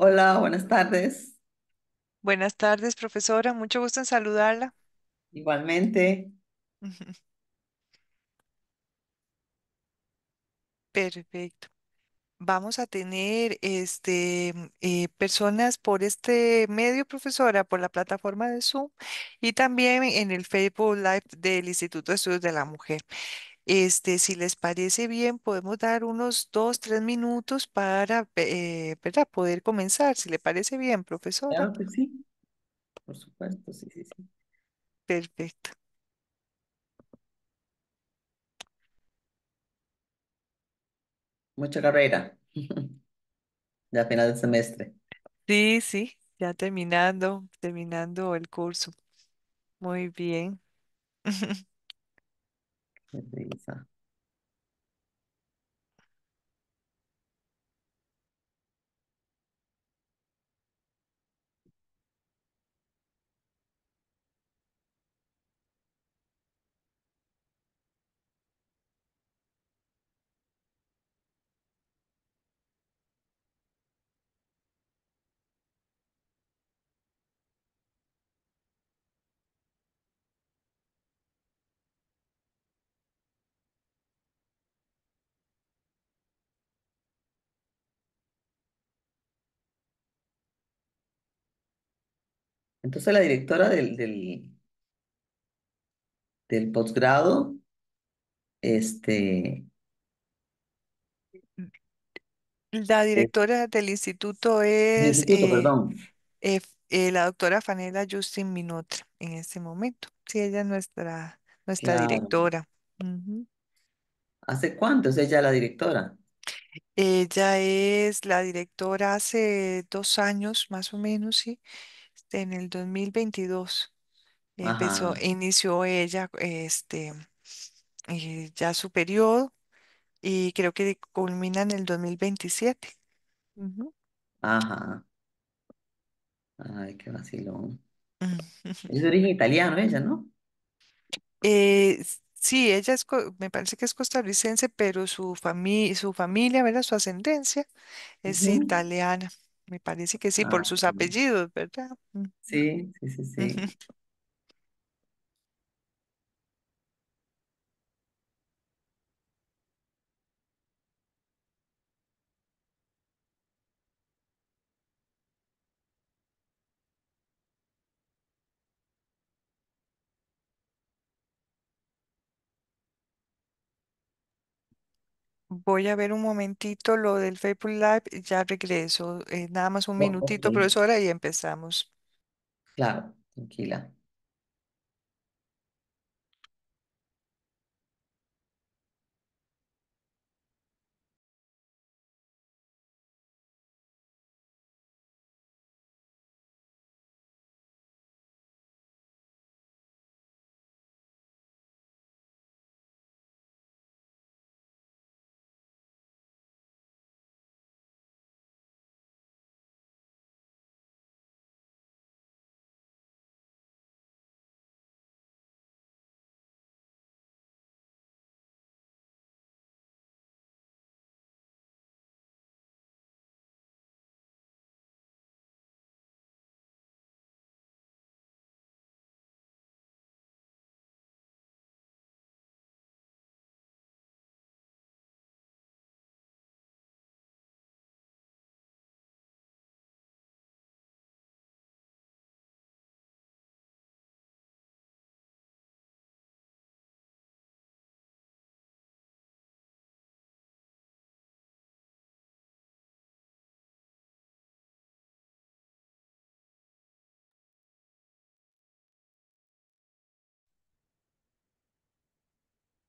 Hola, buenas tardes. Buenas tardes, profesora. Mucho gusto en saludarla. Igualmente, Ujú. Perfecto. Vamos a tener personas por este medio, profesora, por la plataforma de Zoom y también en el Facebook Live del Instituto de Estudios de la Mujer. Si les parece bien, podemos dar unos 2, 3 minutos para, ¿verdad? Poder comenzar. Si le parece bien, profesora. claro que sí, por supuesto, sí, sí, sí. Perfecto. Mucha carrera, ya final del semestre. Sí, sí, ya terminando el curso. Muy bien. Qué risa. Entonces la directora del posgrado, este, La del directora del instituto del es instituto, perdón. la doctora Fanela Justin Minutra en este momento. Sí, ella es nuestra Claro. directora. Ujú. ¿Hace cuánto es ella la directora? Ella es la directora hace 2 años, más o menos, sí, en el 2022. Ajá, Inició ella ya su periodo y creo que culmina en el 2027. Ujú. ajá. Ay, qué vacilón. Ujú. Es de origen italiano ella, ¿no? Sí, ella me parece que es costarricense, pero su familia, ¿verdad? Su ascendencia es Ujú. italiana. Me parece que sí, por Ah, sus qué bien. apellidos, ¿verdad? Ujú. Sí, sí, sí, sí. Ujú. Voy a ver un momentito lo del Facebook Live, y ya regreso. Nada más un Ok, minutito, profesora, y empezamos. claro, tranquila.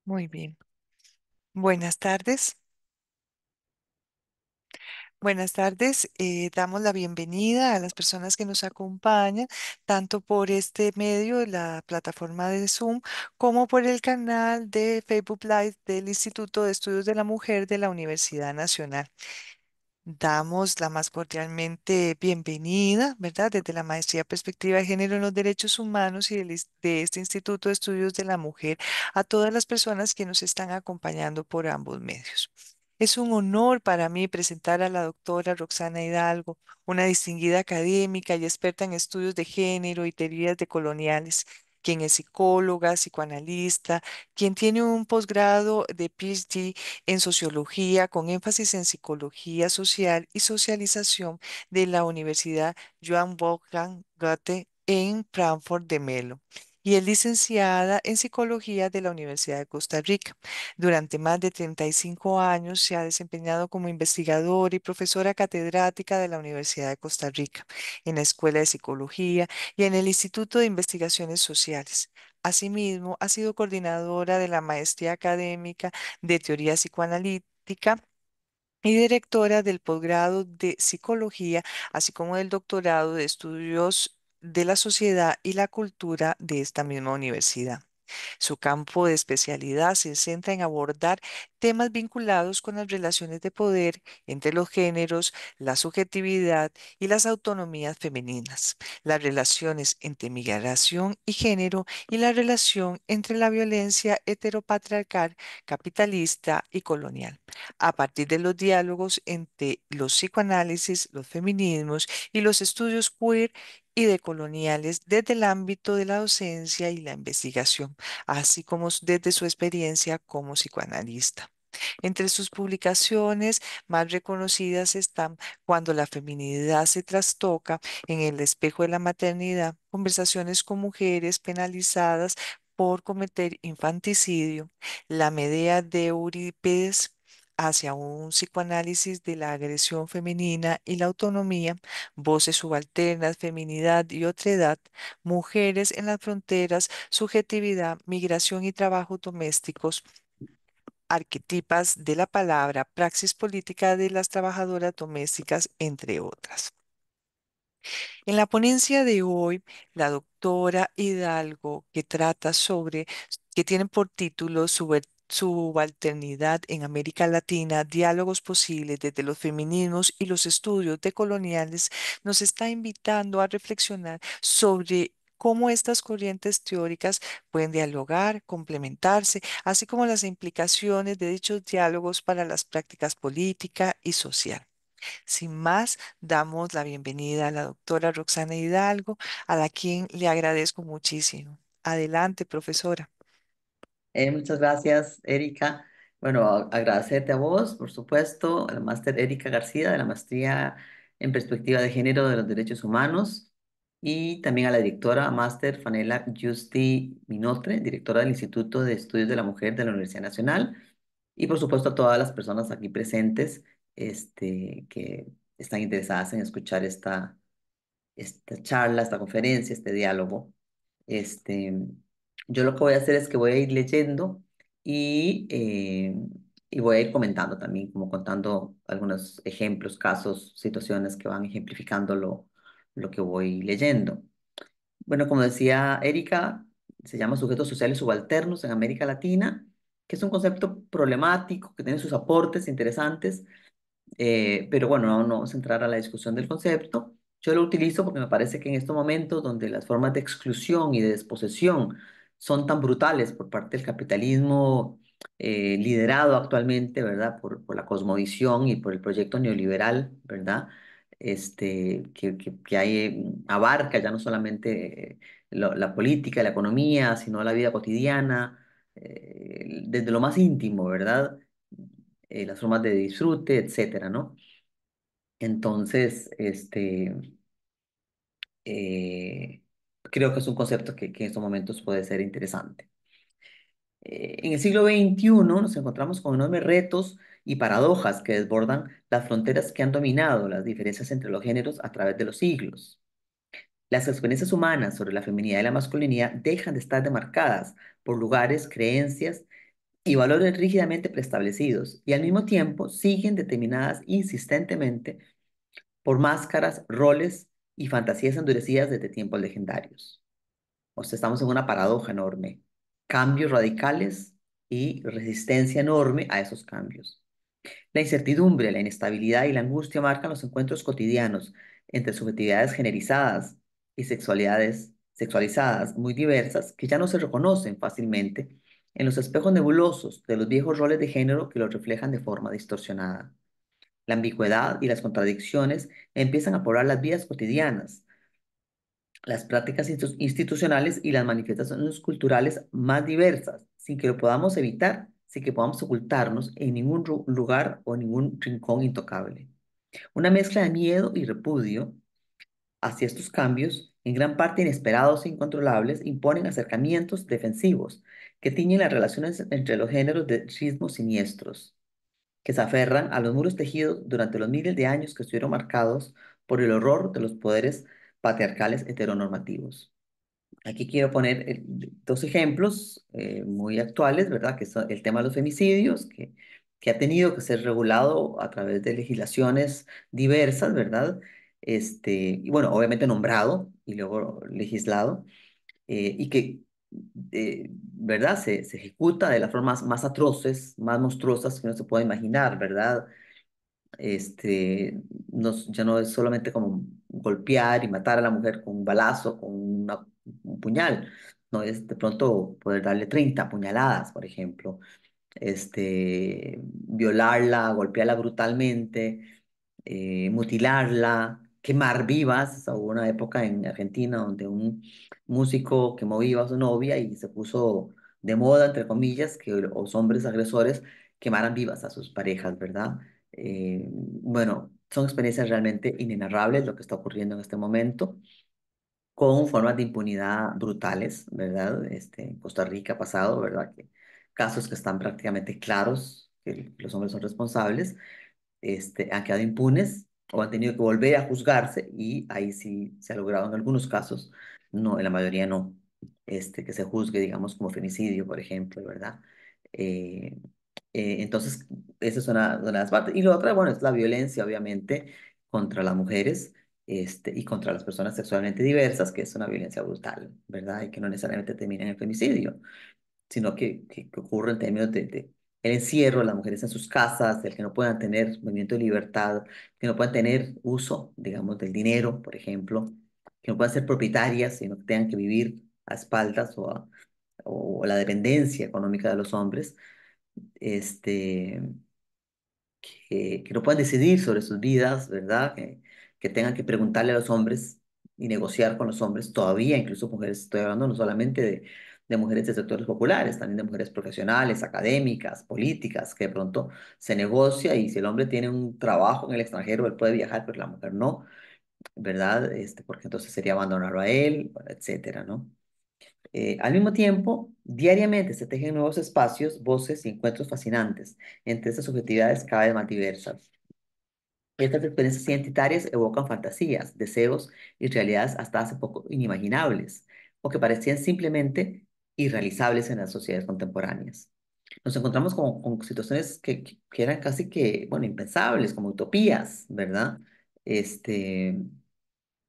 Muy bien. Buenas tardes. Buenas tardes. Damos la bienvenida a las personas que nos acompañan, tanto por este medio, la plataforma de Zoom, como por el canal de Facebook Live del Instituto de Estudios de la Mujer de la Universidad Nacional. Damos la más cordialmente bienvenida, ¿verdad? Desde la Maestría Perspectiva de Género en los Derechos Humanos y de este Instituto de Estudios de la Mujer a todas las personas que nos están acompañando por ambos medios. Es un honor para mí presentar a la doctora Roxana Hidalgo, una distinguida académica y experta en estudios de género y teorías decoloniales, quien es psicóloga, psicoanalista, quien tiene un posgrado de PhD en sociología con énfasis en psicología social y socialización de la Universidad Johann Wolfgang Goethe en Frankfurt de Melo. Y es licenciada en psicología de la Universidad de Costa Rica. Durante más de 35 años se ha desempeñado como investigadora y profesora catedrática de la Universidad de Costa Rica, en la Escuela de Psicología y en el Instituto de Investigaciones Sociales. Asimismo, ha sido coordinadora de la Maestría Académica de Teoría Psicoanalítica y directora del posgrado de Psicología, así como del doctorado de Estudios de la Sociedad y la Cultura de esta misma universidad. Su campo de especialidad se centra en abordar temas vinculados con las relaciones de poder entre los géneros, la subjetividad y las autonomías femeninas, las relaciones entre migración y género y la relación entre la violencia heteropatriarcal, capitalista y colonial, a partir de los diálogos entre los psicoanálisis, los feminismos y los estudios queer y decoloniales desde el ámbito de la docencia y la investigación, así como desde su experiencia como psicoanalista. Entre sus publicaciones más reconocidas están Cuando la feminidad se trastoca, En el espejo de la maternidad, Conversaciones con mujeres penalizadas por cometer infanticidio, La Medea de Eurípides hacia un psicoanálisis de la agresión femenina y la autonomía, Voces subalternas, feminidad y otredad, Mujeres en las fronteras, subjetividad, migración y trabajos domésticos, arquetipas de la palabra, praxis política de las trabajadoras domésticas, entre otras. En la ponencia de hoy, la doctora Hidalgo, que tiene por título Subalternidad en América Latina, diálogos posibles desde los feminismos y los estudios decoloniales, nos está invitando a reflexionar sobre cómo estas corrientes teóricas pueden dialogar, complementarse, así como las implicaciones de dichos diálogos para las prácticas política y social. Sin más, damos la bienvenida a la doctora Roxana Hidalgo, a la quien le agradezco muchísimo. Adelante, profesora. Muchas gracias, Erika. Bueno, agradecerte a vos, por supuesto, a la máster Erika García de la Maestría en Perspectiva de Género de los Derechos Humanos y también a la directora máster Fanela Justi Minotre, directora del Instituto de Estudios de la Mujer de la Universidad Nacional y por supuesto a todas las personas aquí presentes que están interesadas en escuchar esta charla, esta conferencia, este diálogo. Este, yo lo que voy a hacer es que voy a ir leyendo y voy a ir comentando también, como contando algunos ejemplos, casos, situaciones que van ejemplificando lo que voy leyendo. Bueno, como decía Erika, se llama sujetos sociales subalternos en América Latina, que es un concepto problemático, que tiene sus aportes interesantes, pero bueno, no vamos a entrar a la discusión del concepto. Yo lo utilizo porque me parece que en estos momentos donde las formas de exclusión y de desposesión son tan brutales por parte del capitalismo liderado actualmente, ¿verdad? Por la cosmovisión y por el proyecto neoliberal, ¿verdad? Que hay, abarca ya no solamente la política, la economía, sino la vida cotidiana, desde lo más íntimo, ¿verdad? Las formas de disfrute, etcétera, ¿no? Entonces, eh, creo que es un concepto que en estos momentos puede ser interesante. En el siglo XXI nos encontramos con enormes retos y paradojas que desbordan las fronteras que han dominado las diferencias entre los géneros a través de los siglos. Las experiencias humanas sobre la feminidad y la masculinidad dejan de estar demarcadas por lugares, creencias y valores rígidamente preestablecidos y al mismo tiempo siguen determinadas insistentemente por máscaras, roles y fantasías endurecidas desde tiempos legendarios. O sea, estamos en una paradoja enorme. Cambios radicales y resistencia enorme a esos cambios. La incertidumbre, la inestabilidad y la angustia marcan los encuentros cotidianos entre subjetividades generizadas y sexualidades sexualizadas muy diversas que ya no se reconocen fácilmente en los espejos nebulosos de los viejos roles de género que los reflejan de forma distorsionada. La ambigüedad y las contradicciones empiezan a poblar las vidas cotidianas, las prácticas institucionales y las manifestaciones culturales más diversas, sin que lo podamos evitar, sin que podamos ocultarnos en ningún lugar o ningún rincón intocable. Una mezcla de miedo y repudio hacia estos cambios, en gran parte inesperados e incontrolables, imponen acercamientos defensivos que tiñen las relaciones entre los géneros de ritmos siniestros, que se aferran a los muros tejidos durante los miles de años que estuvieron marcados por el horror de los poderes patriarcales heteronormativos. Aquí quiero poner dos ejemplos muy actuales, ¿verdad? Que son el tema de los femicidios, que ha tenido que ser regulado a través de legislaciones diversas, ¿verdad? Y bueno, obviamente nombrado y luego legislado, y que, ¿verdad? Se ejecuta de las formas más atroces, más monstruosas que uno se puede imaginar, ¿verdad? Ya no es solamente como golpear y matar a la mujer con un balazo, con un puñal, no es de pronto poder darle 30 puñaladas, por ejemplo, violarla, golpearla brutalmente, mutilarla, quemar vivas. O sea, hubo una época en Argentina donde un músico quemó viva a su novia y se puso de moda, entre comillas, que los hombres agresores quemaran vivas a sus parejas, ¿verdad? Bueno, son experiencias realmente inenarrables lo que está ocurriendo en este momento, con formas de impunidad brutales, ¿verdad? En Costa Rica ha pasado, ¿verdad? Que casos que están prácticamente claros que los hombres son responsables, han quedado impunes o han tenido que volver a juzgarse y ahí sí se ha logrado en algunos casos, no, en la mayoría no, que se juzgue, digamos, como femicidio, por ejemplo, ¿verdad? Eh, entonces, esa es una de las partes. Y lo otra, bueno, es la violencia, obviamente, contra las mujeres. Y contra las personas sexualmente diversas, que es una violencia brutal, ¿verdad? Y que no necesariamente termina en el femicidio, sino que ocurre en términos de el encierro de las mujeres en sus casas, el que no puedan tener movimiento de libertad, que no puedan tener uso, digamos, del dinero, por ejemplo, que no puedan ser propietarias, sino que tengan que vivir a espaldas o la dependencia económica de los hombres, este, que no puedan decidir sobre sus vidas, ¿verdad? Que tengan que preguntarle a los hombres y negociar con los hombres, todavía, incluso mujeres, estoy hablando no solamente de mujeres de sectores populares, también de mujeres profesionales, académicas, políticas, que de pronto se negocia y si el hombre tiene un trabajo en el extranjero, él puede viajar, pero la mujer no, ¿verdad? Porque entonces sería abandonarlo a él, etcétera, ¿no? Al mismo tiempo, diariamente se tejen nuevos espacios, voces y encuentros fascinantes entre estas subjetividades cada vez más diversas. Estas experiencias identitarias evocan fantasías, deseos y realidades hasta hace poco inimaginables, o que parecían simplemente irrealizables en las sociedades contemporáneas. Nos encontramos con situaciones que eran casi que, bueno, impensables, como utopías, ¿verdad? Este,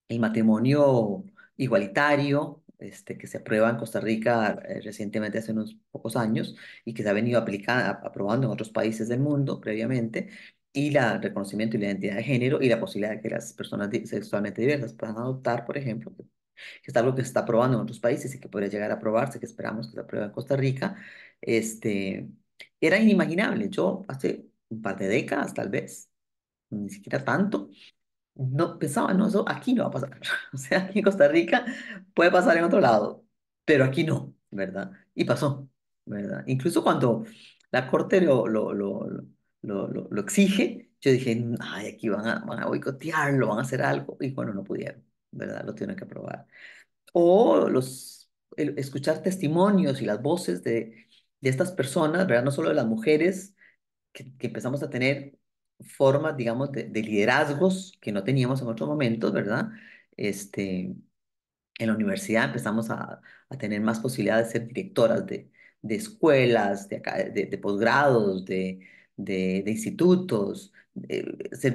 el matrimonio igualitario, que se aprueba en Costa Rica recientemente, hace unos pocos años, y que se ha venido aprobando en otros países del mundo previamente, y el reconocimiento y la identidad de género y la posibilidad de que las personas sexualmente diversas puedan adoptar, por ejemplo, que es algo que se está aprobando en otros países y que podría llegar a aprobarse, que esperamos que se apruebe en Costa Rica, este, era inimaginable. Yo hace un par de décadas, tal vez, ni siquiera tanto, no pensaba, no, eso aquí no va a pasar. O sea, aquí en Costa Rica puede pasar en otro lado, pero aquí no, ¿verdad? Y pasó, ¿verdad? Incluso cuando la Corte lo exige, yo dije, ay, aquí van a boicotearlo, van a hacer algo. Y bueno, no pudieron, ¿verdad? Lo tienen que aprobar. O escuchar testimonios y las voces de estas personas, ¿verdad? No solo de las mujeres que empezamos a tener formas, digamos, de liderazgos que no teníamos en otros momentos, ¿verdad? Este, en la universidad empezamos a tener más posibilidades de ser directoras de escuelas, de posgrados, de institutos, ser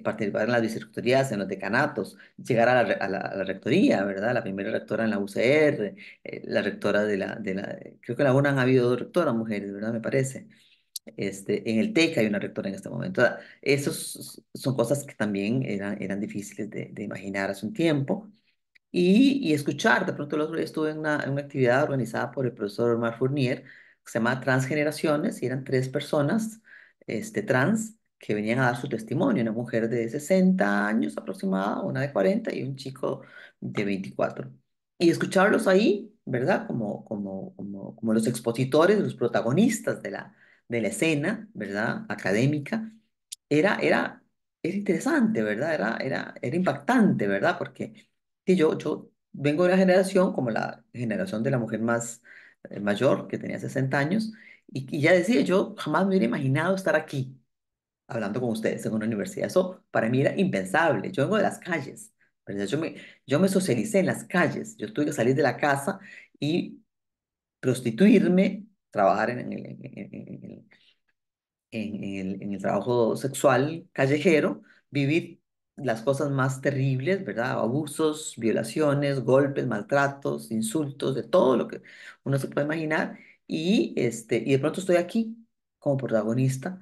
participar en las vicerrectorías, en los decanatos, llegar a la rectoría, ¿verdad? La primera rectora en la UCR, la rectora creo que en la UNA han habido dos rectoras mujeres, ¿verdad? Me parece. En el TEC hay una rectora en este momento. Esos son cosas que también eran difíciles de imaginar hace un tiempo. Y escuchar, de pronto el otro día estuve en una actividad organizada por el profesor Omar Fournier, que se llama Transgeneraciones y eran tres personas trans que venían a dar su testimonio, una mujer de 60 años aproximada, una de 40 y un chico de 24. Y escucharlos ahí, ¿verdad? Como los expositores, los protagonistas de la escena, ¿verdad? Académica, era, era, era interesante, ¿verdad? Era impactante, ¿verdad? Porque sí, yo vengo de una generación como la generación de la mujer más mayor, que tenía 60 años, y ya decía, yo jamás me hubiera imaginado estar aquí hablando con ustedes en una universidad. Eso para mí era impensable. Yo vengo de las calles, ¿verdad? Yo me socialicé en las calles. Yo tuve que salir de la casa y prostituirme, trabajar en el trabajo sexual callejero, vivir las cosas más terribles, ¿verdad? Abusos, violaciones, golpes, maltratos, insultos, de todo lo que uno se puede imaginar. Y de pronto estoy aquí como protagonista,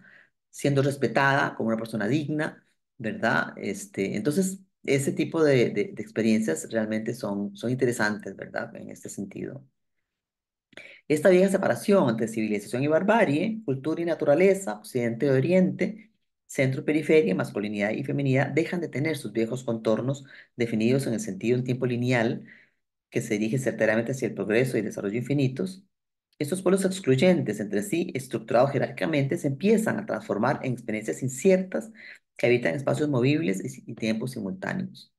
siendo respetada como una persona digna, ¿verdad? Entonces, ese tipo de experiencias realmente son interesantes, ¿verdad? En este sentido. Esta vieja separación entre civilización y barbarie, cultura y naturaleza, occidente y oriente, centro y periferia, masculinidad y feminidad, dejan de tener sus viejos contornos definidos en el sentido de un tiempo lineal que se dirige certeramente hacia el progreso y desarrollo infinitos. Estos polos excluyentes entre sí, estructurados jerárquicamente, se empiezan a transformar en experiencias inciertas que habitan espacios movibles y tiempos simultáneos.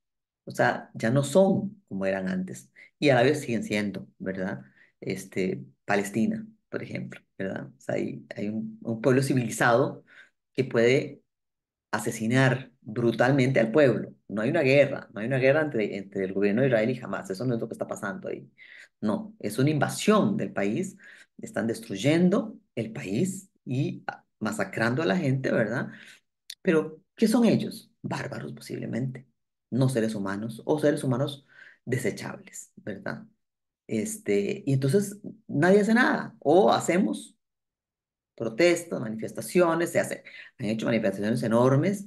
O sea, ya no son como eran antes. Y a la vez siguen siendo, ¿verdad? Palestina, por ejemplo, ¿verdad? O sea, hay un pueblo civilizado que puede asesinar brutalmente al pueblo. No hay una guerra entre el gobierno de Israel y Hamas. Eso no es lo que está pasando ahí. No, es una invasión del país. Están destruyendo el país y masacrando a la gente, ¿verdad? Pero, ¿qué son ellos? Bárbaros posiblemente, no seres humanos o seres humanos desechables, ¿verdad? Y entonces nadie hace nada o hacemos protestas, manifestaciones, han hecho manifestaciones enormes,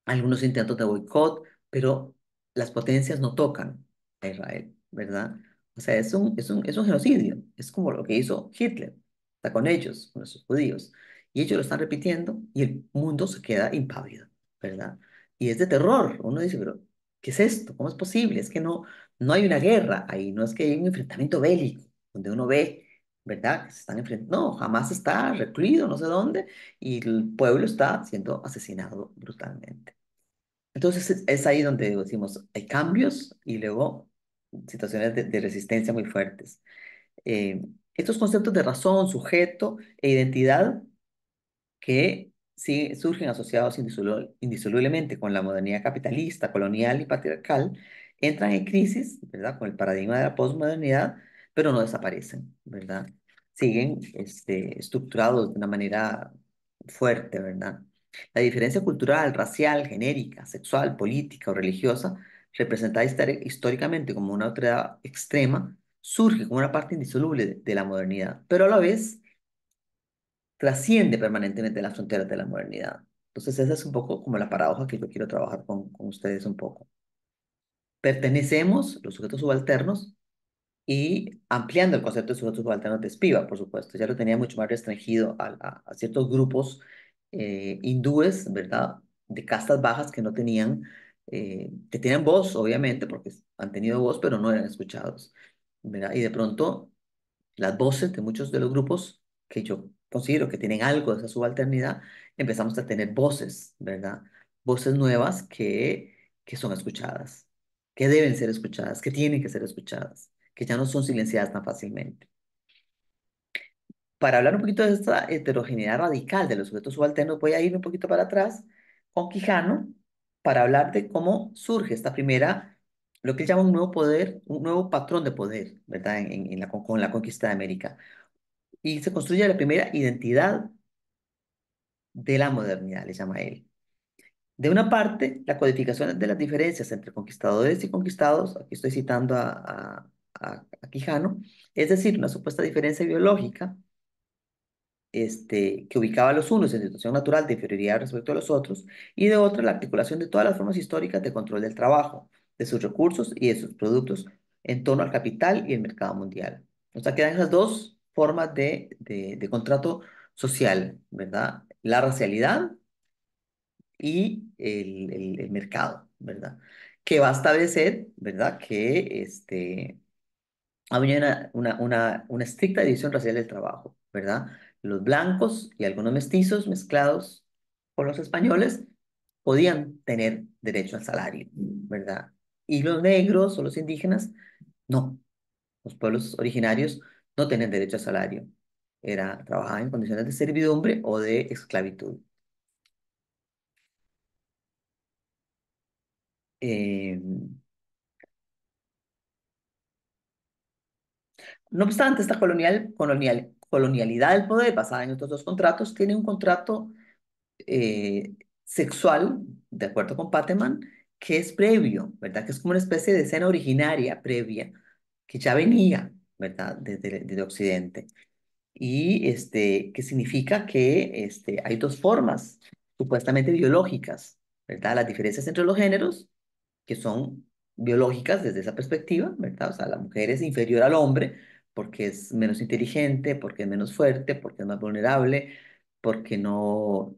algunos intentos de boicot, pero las potencias no tocan a Israel, ¿verdad? O sea, es un genocidio, es como lo que hizo Hitler, está con ellos, con esos judíos, y ellos lo están repitiendo y el mundo se queda impávido, ¿verdad? Y es de terror, uno dice, pero ¿qué es esto? ¿Cómo es posible? Es que no hay una guerra ahí, no es que hay un enfrentamiento bélico, donde uno ve, ¿verdad? Que se están enfrentando, no, jamás está recluido, no sé dónde, y el pueblo está siendo asesinado brutalmente. Entonces es ahí donde decimos, hay cambios y luego situaciones de resistencia muy fuertes. Estos conceptos de razón, sujeto e identidad que sí surgen asociados indisolublemente con la modernidad capitalista, colonial y patriarcal, entran en crisis, ¿verdad? Con el paradigma de la posmodernidad, pero no desaparecen, ¿verdad? Siguen estructurados de una manera fuerte, ¿verdad? La diferencia cultural, racial, genérica, sexual, política o religiosa, representada históricamente como una autoridad extrema, surge como una parte indisoluble de la modernidad, pero a la vez trasciende permanentemente las fronteras de la modernidad. Entonces, esa es un poco como la paradoja que yo quiero trabajar con ustedes un poco. Pertenecemos, los sujetos subalternos, y ampliando el concepto de sujetos subalternos de Spivak, por supuesto, ya lo tenía mucho más restringido a ciertos grupos hindúes, ¿verdad? De castas bajas que tenían voz, obviamente, porque han tenido voz, pero no eran escuchados, ¿verdad? Y de pronto las voces de muchos de los grupos que yo considero que tienen algo de esa subalternidad, empezamos a tener voces, ¿verdad? Voces nuevas que son escuchadas, que deben ser escuchadas, que tienen que ser escuchadas, que ya no son silenciadas tan fácilmente. Para hablar un poquito de esta heterogeneidad radical de los sujetos subalternos, voy a ir un poquito para atrás con Quijano para hablar de cómo surge esta primera, lo que él llama un nuevo poder, un nuevo patrón de poder, ¿verdad? Con la conquista de América y se construye la primera identidad de la modernidad, le llama él. De una parte, la codificación de las diferencias entre conquistadores y conquistados, aquí estoy citando a Quijano, es decir, una supuesta diferencia biológica que ubicaba a los unos en situación natural de inferioridad respecto a los otros, y de otra, la articulación de todas las formas históricas de control del trabajo, de sus recursos y de sus productos en torno al capital y el mercado mundial. O sea, quedan esas dos formas de contrato social, ¿verdad? La racialidad y el mercado, ¿verdad? Que va a establecer, ¿verdad? Que había una estricta división racial del trabajo, ¿verdad? Los blancos y algunos mestizos mezclados con los españoles podían tener derecho al salario, ¿verdad? Y los negros o los indígenas, no. Los pueblos originarios no tenían derecho al salario. Trabajaban en condiciones de servidumbre o de esclavitud. Eh, no obstante, esta colonialidad del poder basada en estos dos contratos tiene un contrato eh, sexual, de acuerdo con Pateman, que es previo, ¿verdad? Que es como una especie de escena originaria previa, que ya venía, ¿verdad? Desde Occidente. Y que significa que hay dos formas supuestamente biológicas, ¿verdad? Las diferencias entre los géneros, que son biológicas desde esa perspectiva, ¿verdad? O sea, la mujer es inferior al hombre porque es menos inteligente, porque es menos fuerte, porque es más vulnerable, porque no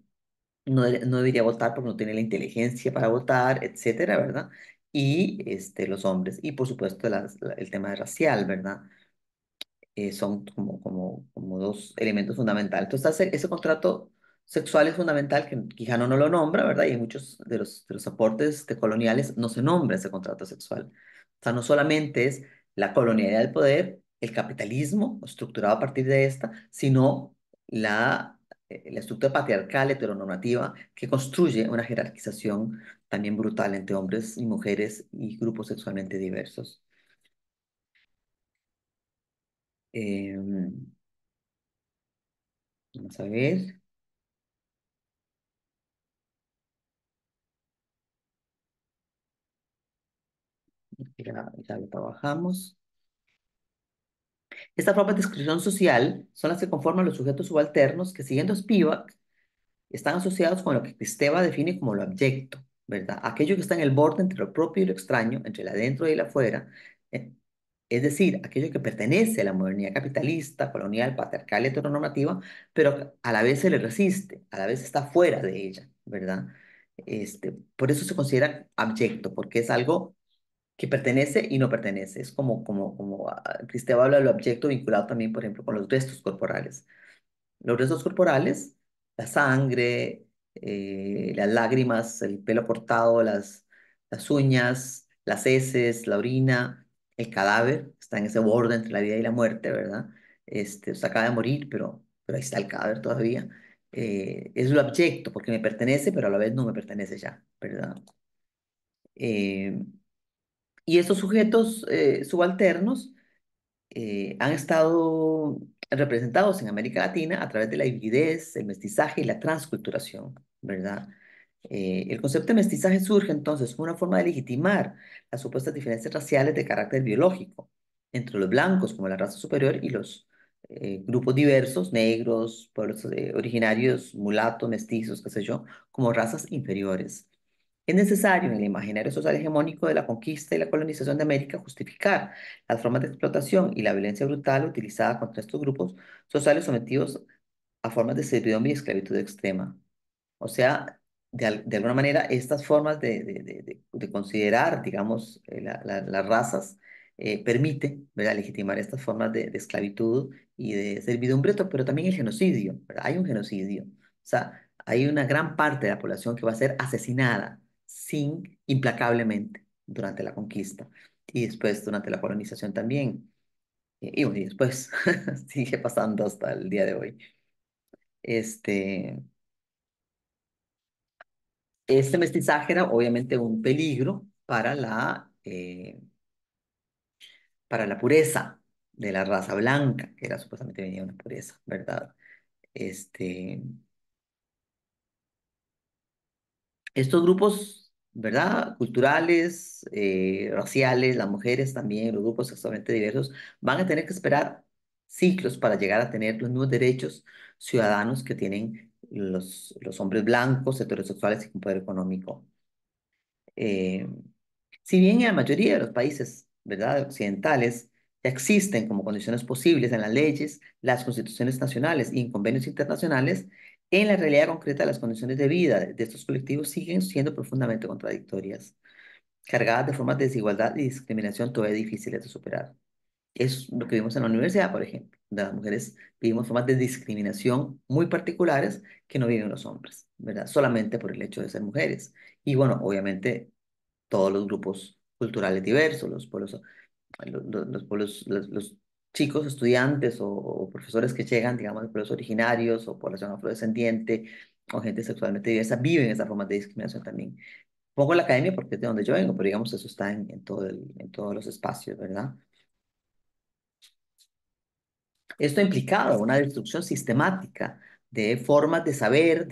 debería votar porque no tiene la inteligencia para votar, etcétera, ¿verdad? Y los hombres, y por supuesto el tema racial, ¿verdad? Son como dos elementos fundamentales. Entonces, ese contrato sexual es fundamental, que Quijano no lo nombra, ¿verdad? Y en muchos de los aportes coloniales no se nombra ese contrato sexual. O sea, no solamente es la colonialidad del poder, el capitalismo estructurado a partir de esta, sino la estructura patriarcal heteronormativa que construye una jerarquización también brutal entre hombres y mujeres y grupos sexualmente diversos. Vamos a ver. Ya lo trabajamos. Estas formas de exclusión social son las que conforman los sujetos subalternos que, siguiendo Spivak, están asociados con lo que Kristeva define como lo abyecto, ¿verdad? Aquello que está en el borde entre lo propio y lo extraño, entre el adentro y el afuera, eh, es decir, aquello que pertenece a la modernidad capitalista, colonial, patriarcal, heteronormativa, pero a la vez se le resiste, a la vez está fuera de ella, ¿verdad? Por eso se considera abyecto, porque es algo que pertenece y no pertenece. Es como Cristeva habla de lo objeto vinculado también, por ejemplo, con los restos corporales. Los restos corporales, la sangre, las lágrimas, el pelo cortado, las uñas, las heces, la orina, el cadáver, está en ese borde entre la vida y la muerte, ¿verdad? O sea, acaba de morir, pero ahí está el cadáver todavía. Es lo abyecto, porque me pertenece, pero a la vez no me pertenece ya, ¿verdad? Eh, y estos sujetos subalternos han estado representados en América Latina a través de la hibridez, el mestizaje y la transculturación, ¿verdad? El concepto de mestizaje surge entonces como una forma de legitimar las supuestas diferencias raciales de carácter biológico entre los blancos como la raza superior y los grupos diversos, negros, pueblos originarios, mulatos, mestizos, qué sé yo, como razas inferiores. Es necesario en el imaginario social hegemónico de la conquista y la colonización de América justificar las formas de explotación y la violencia brutal utilizada contra estos grupos sociales sometidos a formas de servidumbre y esclavitud extrema. O sea, de alguna manera, estas formas de considerar, digamos, las razas permiten, ¿verdad?, legitimar estas formas de esclavitud y de servidumbre, pero también el genocidio, ¿verdad? Hay un genocidio. O sea, hay una gran parte de la población que va a ser asesinada implacablemente durante la conquista y después durante la colonización también. Y después sigue pasando hasta el día de hoy. Este, Este mestizaje era obviamente un peligro para la pureza de la raza blanca, que era supuestamente venía de una pureza, ¿verdad? Este, Estos grupos, ¿verdad? Culturales, raciales, las mujeres también, los grupos sexualmente diversos, van a tener que esperar ciclos para llegar a tener los mismos derechos ciudadanos que tienen los hombres blancos, heterosexuales y con poder económico. Eh, Si bien en la mayoría de los países, ¿verdad?, occidentales, Ya existen como condiciones posibles en las leyes, las constituciones nacionales y en convenios internacionales. En la realidad concreta, las condiciones de vida de estos colectivos siguen siendo profundamente contradictorias, cargadas de formas de desigualdad y discriminación todavía difíciles de superar. Es lo que vimos en la universidad, por ejemplo, donde las mujeres vivimos formas de discriminación muy particulares que no viven los hombres, ¿verdad? Solamente por el hecho de ser mujeres. Y bueno, obviamente todos los grupos culturales diversos, los pueblos, los chicos estudiantes o profesores que llegan, digamos, de pueblos originarios o población afrodescendiente o gente sexualmente diversa, viven esas formas de discriminación también. Pongo la academia porque es de donde yo vengo, pero digamos, eso está en todos los espacios, ¿verdad? Esto ha implicado una destrucción sistemática de formas de saber,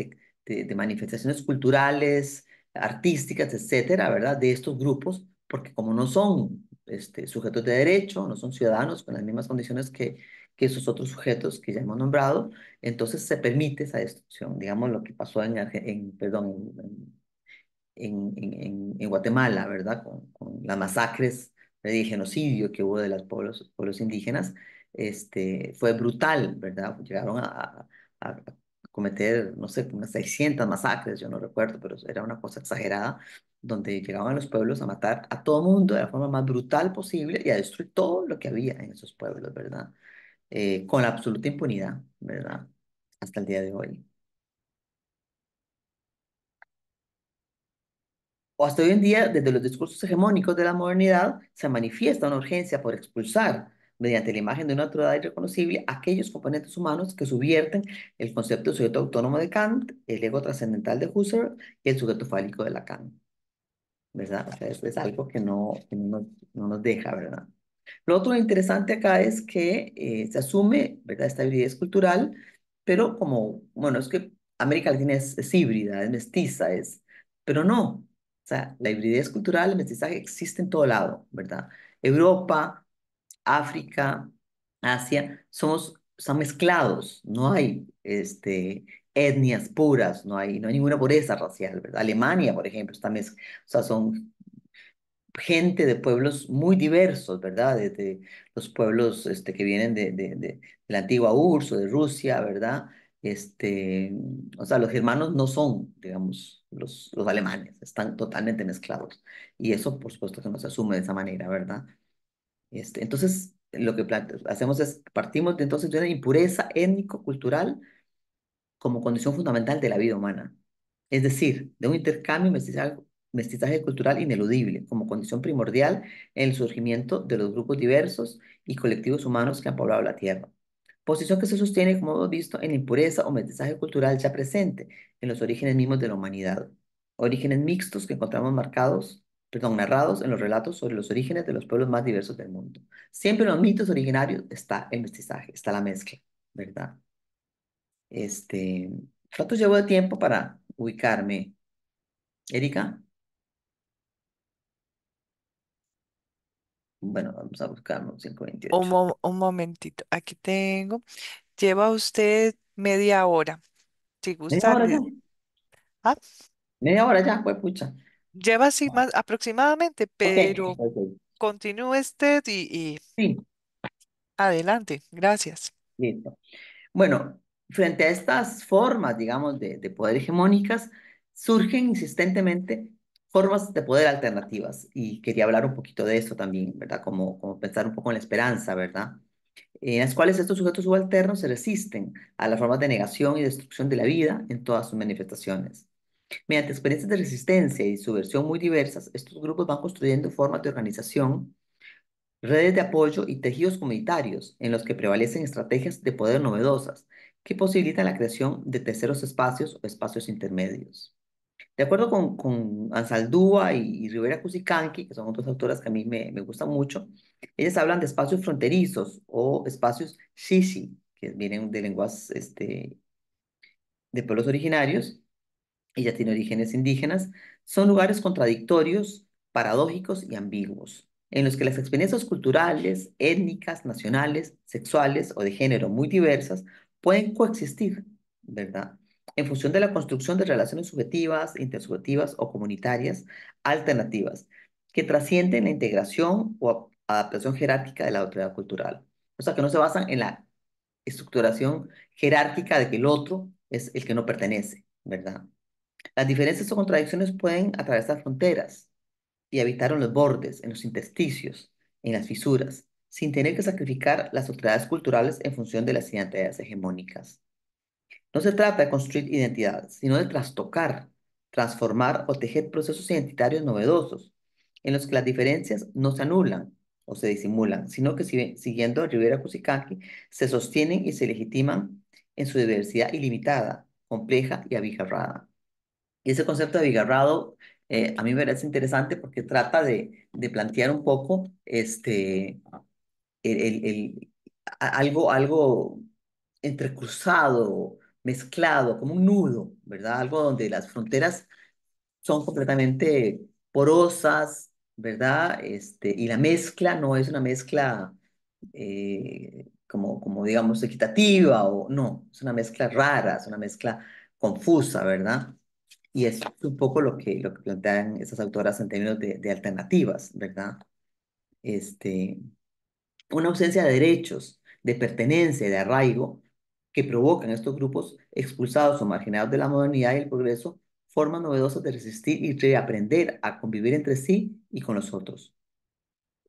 de manifestaciones culturales, artísticas, etcétera, ¿verdad? De estos grupos, porque como no son sujetos de derecho, no son ciudadanos con las mismas condiciones que esos otros sujetos que ya hemos nombrado, entonces se permite esa destrucción. Digamos lo que pasó perdón, en Guatemala, ¿verdad? Con las masacres de genocidio que hubo de los pueblos indígenas, fue brutal, ¿verdad? Llegaron a cometer, no sé, unas 600 masacres, yo no recuerdo, pero era una cosa exagerada, donde llegaban los pueblos a matar a todo mundo de la forma más brutal posible y a destruir todo lo que había en esos pueblos, ¿verdad? Con la absoluta impunidad, ¿verdad? Hasta el día de hoy. O hasta hoy en día, desde los discursos hegemónicos de la modernidad, se manifiesta una urgencia por expulsar, mediante la imagen de una autoridad irreconocible, aquellos componentes humanos que subvierten el concepto de sujeto autónomo de Kant, el ego trascendental de Husserl y el sujeto fálico de Lacan, ¿verdad? O sea, eso es algo que no nos deja, ¿verdad? Lo otro interesante acá es que se asume, ¿verdad?, esta hibridez cultural, pero como, bueno, es que América Latina es híbrida, es mestiza, pero no. O sea, la hibridez cultural, el mestizaje existe en todo lado, ¿verdad? Europa, África, Asia, son mezclados, no hay etnias puras, no hay ninguna pureza racial, ¿verdad? Alemania, por ejemplo, o sea, son gente de pueblos muy diversos, ¿verdad? Desde los pueblos que vienen de la antigua URSS o de Rusia, ¿verdad? O sea, los germanos no son, digamos, los alemanes, están totalmente mezclados. Y eso, por supuesto, que no se asume de esa manera, ¿verdad? Entonces, lo que hacemos es, partimos de, entonces de una impureza étnico-cultural como condición fundamental de la vida humana. Es decir, de un intercambio y mestizaje cultural ineludible como condición primordial en el surgimiento de los grupos diversos y colectivos humanos que han poblado la Tierra. Posición que se sostiene, como hemos visto, en la impureza o mestizaje cultural ya presente en los orígenes mismos de la humanidad. Orígenes mixtos que encontramos narrados en los relatos sobre los orígenes de los pueblos más diversos del mundo. Siempre en los mitos originarios está el mestizaje, está la mezcla, ¿verdad? Este, ¿Cuánto llevo de tiempo para ubicarme, Erika? Bueno, vamos a buscarnos 5:28. Un momentito, aquí tengo. Lleva usted media hora. Si Media gusta, hora ya. ah, Media hora ya, pues pucha. lleva así más aproximadamente, Ok, pero ok. continúe usted y Sí, adelante. Gracias. listo. Bueno, frente a estas formas, digamos, de poder hegemónicas, surgen insistentemente formas de poder alternativas. Y quería hablar un poquito de eso también, ¿verdad? Como pensar un poco en la esperanza, ¿verdad? En las cuales estos sujetos subalternos se resisten a las formas de negación y destrucción de la vida en todas sus manifestaciones. Mediante experiencias de resistencia y subversión muy diversas, estos grupos van construyendo formas de organización, redes de apoyo y tejidos comunitarios en los que prevalecen estrategias de poder novedosas que posibilitan la creación de terceros espacios o espacios intermedios. De acuerdo con Ansaldúa y Rivera Cusicanqui, que son otras autoras que a mí me gustan mucho, ellas hablan de espacios fronterizos o espacios shishi, que vienen de lenguas de pueblos originarios, ella tiene orígenes indígenas, son lugares contradictorios, paradójicos y ambiguos, en los que las experiencias culturales, étnicas, nacionales, sexuales o de género muy diversas pueden coexistir, ¿verdad? En función de la construcción de relaciones subjetivas, intersubjetivas o comunitarias alternativas, que trascienden la integración o adaptación jerárquica de la autoridad cultural. O sea, que no se basan en la estructuración jerárquica de que el otro es el que no pertenece, ¿verdad? Las diferencias o contradicciones pueden atravesar fronteras y habitar en los bordes, en los intersticios, en las fisuras, sin tener que sacrificar las autoridades culturales en función de las identidades hegemónicas. No se trata de construir identidades, sino de trastocar, transformar o tejer procesos identitarios novedosos, en los que las diferencias no se anulan o se disimulan, sino que siguiendo a Rivera Cusicanqui, se sostienen y se legitiman en su diversidad ilimitada, compleja y abigarrada. Y ese concepto de abigarrado a mí me parece interesante porque trata de plantear un poco algo entrecruzado, mezclado, como un nudo, ¿verdad? Algo donde las fronteras son completamente porosas, ¿verdad? Y la mezcla no es una mezcla como digamos, equitativa o no, es una mezcla rara, es una mezcla confusa, ¿verdad? Y es un poco lo que plantean esas autoras en términos de alternativas, ¿verdad? Este, una ausencia de derechos, de pertenencia, de arraigo, que provocan estos grupos expulsados o marginados de la modernidad y el progreso, formas novedosas de resistir y reaprender a convivir entre sí y con los otros.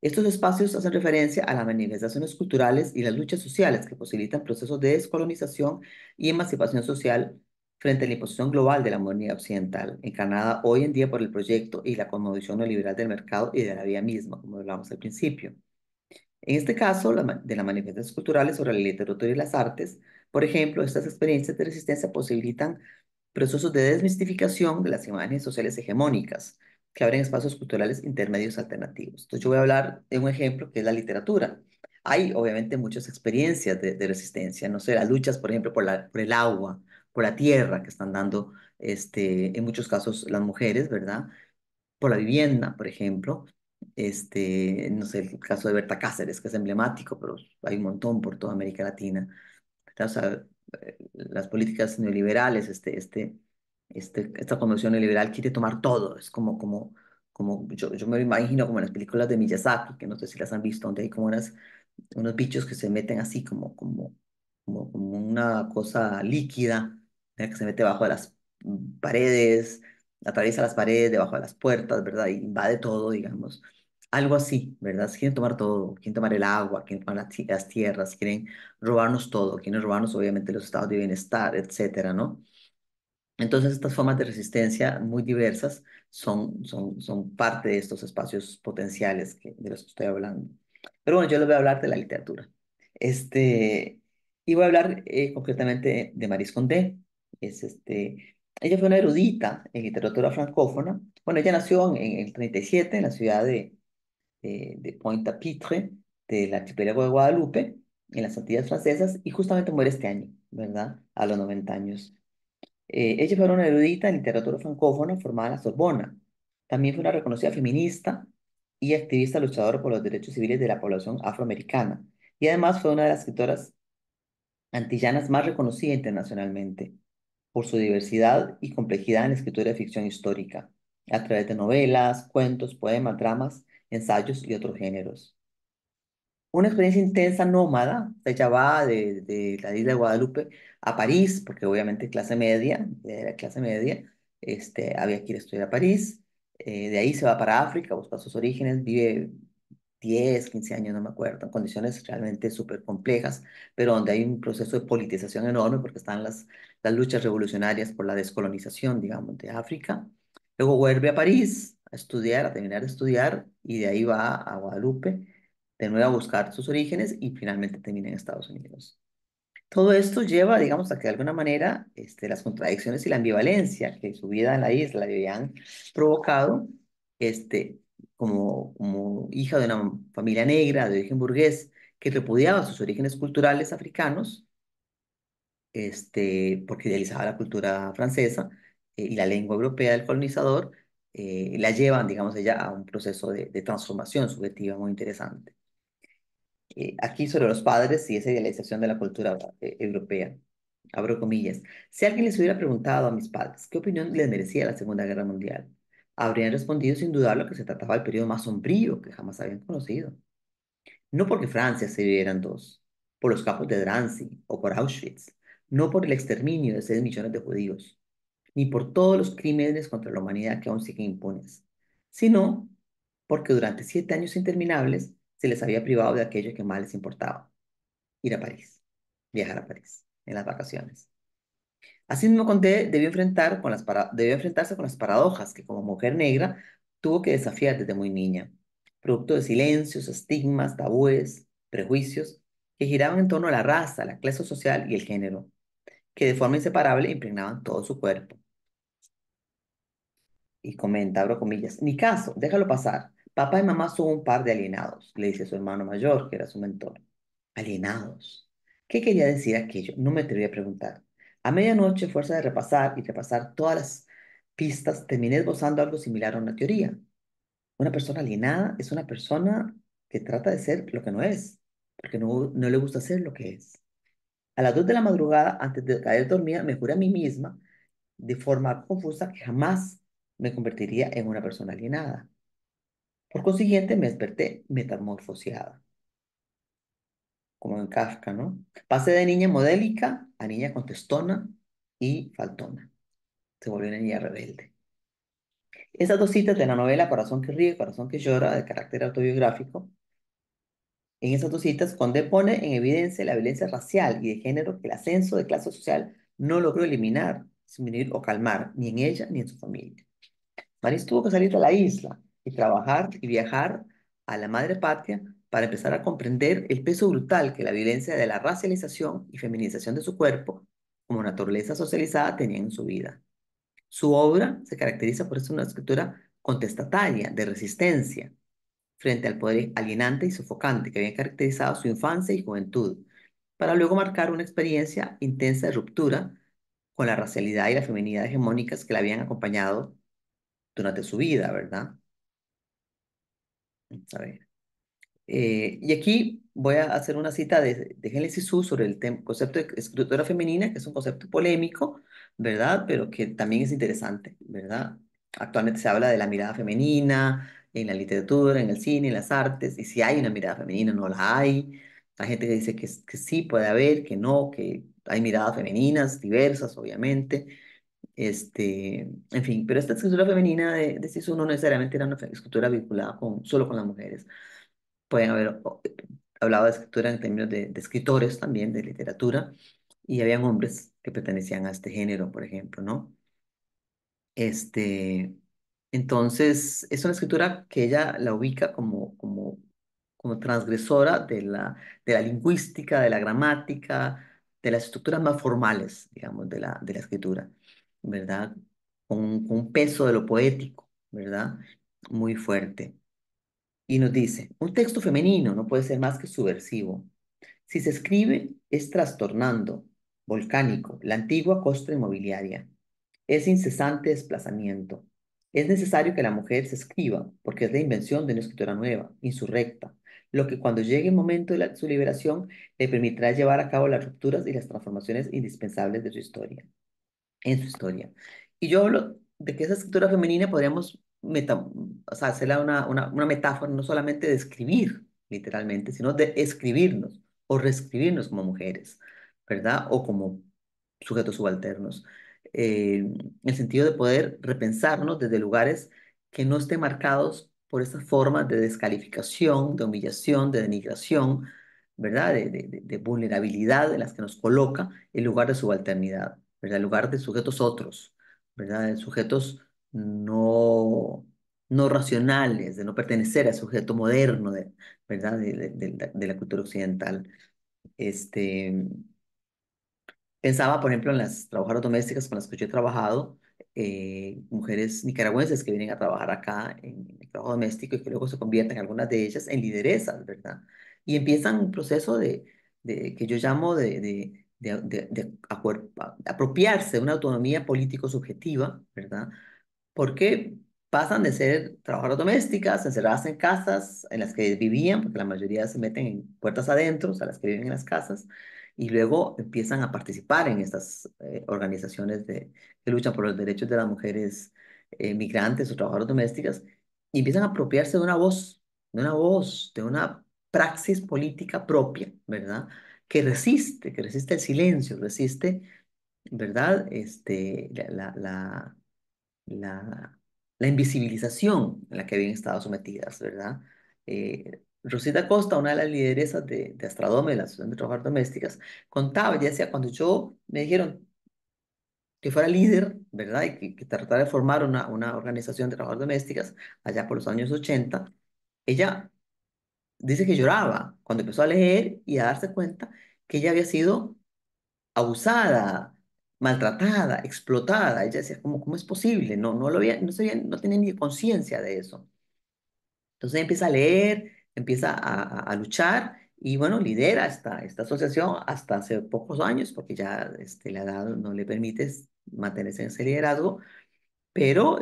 Estos espacios hacen referencia a las manifestaciones culturales y las luchas sociales que posibilitan procesos de descolonización y emancipación social frente a la imposición global de la modernidad occidental, encarnada hoy en día por el proyecto y la cosmovisión neoliberal del mercado y de la vida misma, como hablábamos al principio. En este caso, de las manifestaciones culturales sobre la literatura y las artes, por ejemplo, estas experiencias de resistencia posibilitan procesos de desmistificación de las imágenes sociales hegemónicas, que abren espacios culturales intermedios alternativos. Entonces, yo voy a hablar de un ejemplo que es la literatura. Hay, obviamente, muchas experiencias de resistencia, no sé, las luchas, por ejemplo, por el agua, por la tierra que están dando, en muchos casos, las mujeres, ¿verdad? Por la vivienda, por ejemplo. No sé, el caso de Berta Cáceres, que es emblemático, pero hay un montón por toda América Latina. O sea, las políticas neoliberales, esta conversión neoliberal quiere tomar todo. Es como yo me lo imagino como en las películas de Miyazaki, que no sé si las han visto, donde hay como unos bichos que se meten así como una cosa líquida, que se mete bajo de las paredes, atraviesa las paredes, debajo de las puertas, ¿verdad? Y invade todo, digamos. Algo así, ¿verdad? Quieren tomar todo, quieren tomar el agua, quieren tomar las tierras, quieren robarnos todo, quieren robarnos obviamente los estados de bienestar, etcétera, ¿no? Entonces, estas formas de resistencia muy diversas son parte de estos espacios potenciales de los que estoy hablando. Pero bueno, yo les voy a hablar de la literatura. Este, y voy a hablar concretamente de Maryse Condé. Ella fue una erudita en literatura francófona. Bueno, ella nació en el 37 en la ciudad de Pointe-à-Pitre, del archipiélago de Guadalupe, en las Antillas Francesas, y justamente muere este año, ¿verdad? A los 90 años. Ella fue una erudita en literatura francófona formada en la Sorbona. También fue una reconocida feminista y activista luchadora por los derechos civiles de la población afroamericana. Y además fue una de las escritoras antillanas más reconocida internacionalmente por su diversidad y complejidad en la escritura de ficción histórica, a través de novelas, cuentos, poemas, dramas, ensayos y otros géneros. Una experiencia intensa nómada, ella va de la isla de Guadalupe a París, porque obviamente clase media, de la clase media, había que ir a estudiar a París, de ahí se va para África, busca sus orígenes, vive 10 15 años, no me acuerdo, en condiciones realmente súper complejas, pero donde hay un proceso de politización enorme, porque están las luchas revolucionarias por la descolonización, digamos, de África. Luego vuelve a París a estudiar, a terminar de estudiar, y de ahí va a Guadalupe de nuevo a buscar sus orígenes y finalmente termina en Estados Unidos. Todo esto lleva, digamos, a que de alguna manera las contradicciones y la ambivalencia que su vida en la isla le habían provocado, este, como hija de una familia negra de origen burgués que repudiaba sus orígenes culturales africanos, porque idealizaba la cultura francesa y la lengua europea del colonizador, la llevan, digamos, ella a un proceso de transformación subjetiva muy interesante. Aquí sobre los padres y esa idealización de la cultura europea. Abro comillas. Si alguien les hubiera preguntado a mis padres qué opinión les merecía la Segunda Guerra Mundial, habrían respondido sin dudarlo que se trataba del periodo más sombrío que jamás habían conocido. No porque Francia se dividiera en dos, por los campos de Drancy o por Auschwitz, no por el exterminio de 6 millones de judíos, ni por todos los crímenes contra la humanidad que aún siguen impunes, sino porque durante 7 años interminables se les había privado de aquello que más les importaba, ir a París, viajar a París en las vacaciones. Asimismo, Conté debió enfrentarse con las paradojas que como mujer negra tuvo que desafiar desde muy niña, producto de silencios, estigmas, tabúes, prejuicios que giraban en torno a la raza, la clase social y el género, que de forma inseparable impregnaban todo su cuerpo. Y comenta, abro comillas, mi caso, déjalo pasar. Papá y mamá son un par de alienados, le dice su hermano mayor, que era su mentor. Alienados. ¿Qué quería decir aquello? No me atreví a preguntar. A medianoche, a fuerza de repasar y repasar todas las pistas, terminé esbozando algo similar a una teoría. Una persona alienada es una persona que trata de ser lo que no es, porque no le gusta ser lo que es. A las 2 de la madrugada, antes de caer dormida, me juré a mí misma, de forma confusa, que jamás me convertiría en una persona alienada. Por consiguiente, me desperté metamorfoseada, como en Kafka, ¿no? Pasé de niña modélica a niña contestona y faltona. Se volvió una niña rebelde. Esas dos citas de la novela Corazón que ríe, Corazón que llora, de carácter autobiográfico, en esas dos citas, Condé pone en evidencia la violencia racial y de género que el ascenso de clase social no logró eliminar, disminuir o calmar, ni en ella ni en su familia. Maris tuvo que salir de la isla y trabajar y viajar a la madre patria para empezar a comprender el peso brutal que la violencia de la racialización y feminización de su cuerpo como naturaleza socializada tenía en su vida. Su obra se caracteriza por ser una escritura contestataria, de resistencia, frente al poder alienante y sofocante que había caracterizado su infancia y juventud, para luego marcar una experiencia intensa de ruptura con la racialidad y la feminidad hegemónicas que la habían acompañado durante su vida, ¿verdad? Vamos a ver. Y aquí voy a hacer una cita de Génesis Su sobre el concepto de escritura femenina, que es un concepto polémico, ¿verdad? Pero que también es interesante, ¿verdad? Actualmente se habla de la mirada femenina en la literatura, en el cine, en las artes, y si hay una mirada femenina, no la hay. Hay gente que dice que sí puede haber, que no, que hay miradas femeninas diversas, obviamente. En fin, pero esta escritura femenina de Sisu no necesariamente era una escritura vinculada solo con las mujeres. Pueden haber hablado de escritura en términos de escritores también, de literatura, y habían hombres que pertenecían a este género, por ejemplo, ¿no? Este, entonces, es una escritura que ella la ubica como transgresora de la lingüística, de la gramática, de las estructuras más formales, digamos, de la escritura, ¿verdad? Con un peso de lo poético, ¿verdad? Muy fuerte. Y nos dice, un texto femenino no puede ser más que subversivo. Si se escribe, es trastornando, volcánico, la antigua costra inmobiliaria. Es incesante desplazamiento. Es necesario que la mujer se escriba, porque es la invención de una escritura nueva, insurrecta, lo que cuando llegue el momento de su liberación le permitirá llevar a cabo las rupturas y las transformaciones indispensables de su historia en su historia. Y yo hablo de que esa escritura femenina podríamos o sea, hacerla una metáfora no solamente de escribir, literalmente, sino de escribirnos o reescribirnos como mujeres, ¿verdad? O como sujetos subalternos. En el sentido de poder repensarnos desde lugares que no estén marcados por esas formas de descalificación, de humillación, de denigración, ¿verdad? De vulnerabilidad en las que nos coloca en lugar de subalternidad, ¿verdad? En lugar de sujetos otros, ¿verdad? De sujetos no, no racionales, de no pertenecer al sujeto moderno, ¿verdad? De la cultura occidental. Este, Pensaba, por ejemplo, en las trabajadoras domésticas con las que yo he trabajado, mujeres nicaragüenses que vienen a trabajar acá en el trabajo doméstico y que luego se convierten, algunas de ellas, en lideresas, ¿verdad? Y empiezan un proceso que yo llamo de apropiarse de una autonomía político-subjetiva, ¿verdad? Porque pasan de ser trabajadoras domésticas, encerradas en casas en las que vivían, porque la mayoría se meten en puertas adentro, o sea, las que viven en las casas, y luego empiezan a participar en estas organizaciones que luchan por los derechos de las mujeres migrantes o trabajadoras domésticas, y empiezan a apropiarse de una voz, de una praxis política propia, ¿verdad? Que resiste el silencio, resiste, ¿verdad? La, la invisibilización en la que habían estado sometidas, ¿verdad? Rosita Costa, una de las lideresas de Astradome, de la Asociación de Trabajadoras Domésticas, contaba, ella decía, cuando yo me dijeron que fuera líder, ¿verdad? Y que tratara de formar una organización de trabajadoras domésticas allá por los años 80, ella dice que lloraba cuando empezó a leer y a darse cuenta que ella había sido abusada, maltratada, explotada. Ella decía, ¿cómo es posible? No lo había, no sabía, no tenía ni conciencia de eso. Entonces empieza a leer, empieza a luchar y bueno, lidera esta asociación hasta hace pocos años, porque ya la edad no le permite mantenerse en ese liderazgo, pero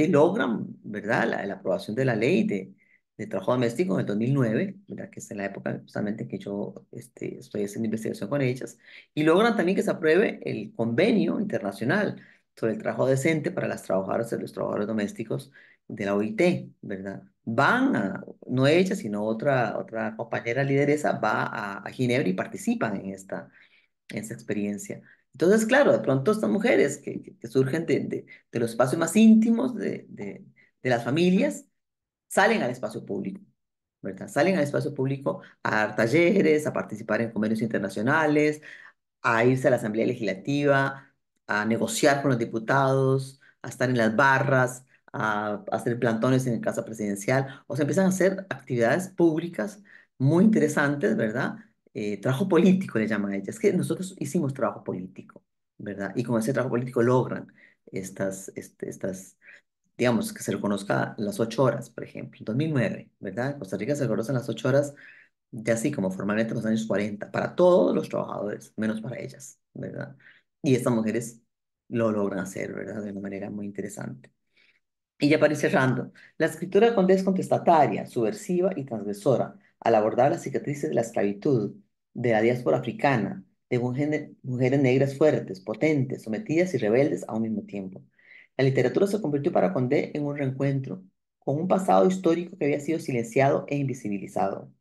logran, ¿verdad? La aprobación de la ley de trabajo doméstico en el 2009, ¿verdad? Que es en la época justamente que yo estoy haciendo investigación con ellas, y logran también que se apruebe el convenio internacional sobre el trabajo decente para las trabajadoras y los trabajadores domésticos de la OIT, ¿verdad? No ellas, sino otra compañera lideresa, va a Ginebra y participan en esa experiencia. Entonces, claro, de pronto estas mujeres que surgen de los espacios más íntimos de las familias salen al espacio público, ¿verdad? Salen al espacio público a dar talleres, a participar en convenios internacionales, a irse a la Asamblea Legislativa, a negociar con los diputados, a estar en las barras, a hacer plantones en el Casa Presidencial. O sea, empiezan a hacer actividades públicas muy interesantes, ¿verdad? Trabajo político le llaman a ellas. Es que nosotros hicimos trabajo político, ¿verdad? Y con ese trabajo político logran digamos, que se reconozca las 8 horas, por ejemplo, en 2009, ¿verdad? En Costa Rica se reconocen las 8 horas ya así como formalmente en los años 40 para todos los trabajadores, menos para ellas, ¿verdad? Y estas mujeres lo logran hacer, ¿verdad? De una manera muy interesante. Y ya para ir cerrando, la escritura de Conde es contestataria, subversiva y transgresora al abordar las cicatrices de la esclavitud, de la diáspora africana, de mujeres negras fuertes, potentes, sometidas y rebeldes a un mismo tiempo. La literatura se convirtió para Condé en un reencuentro con un pasado histórico que había sido silenciado e invisibilizado.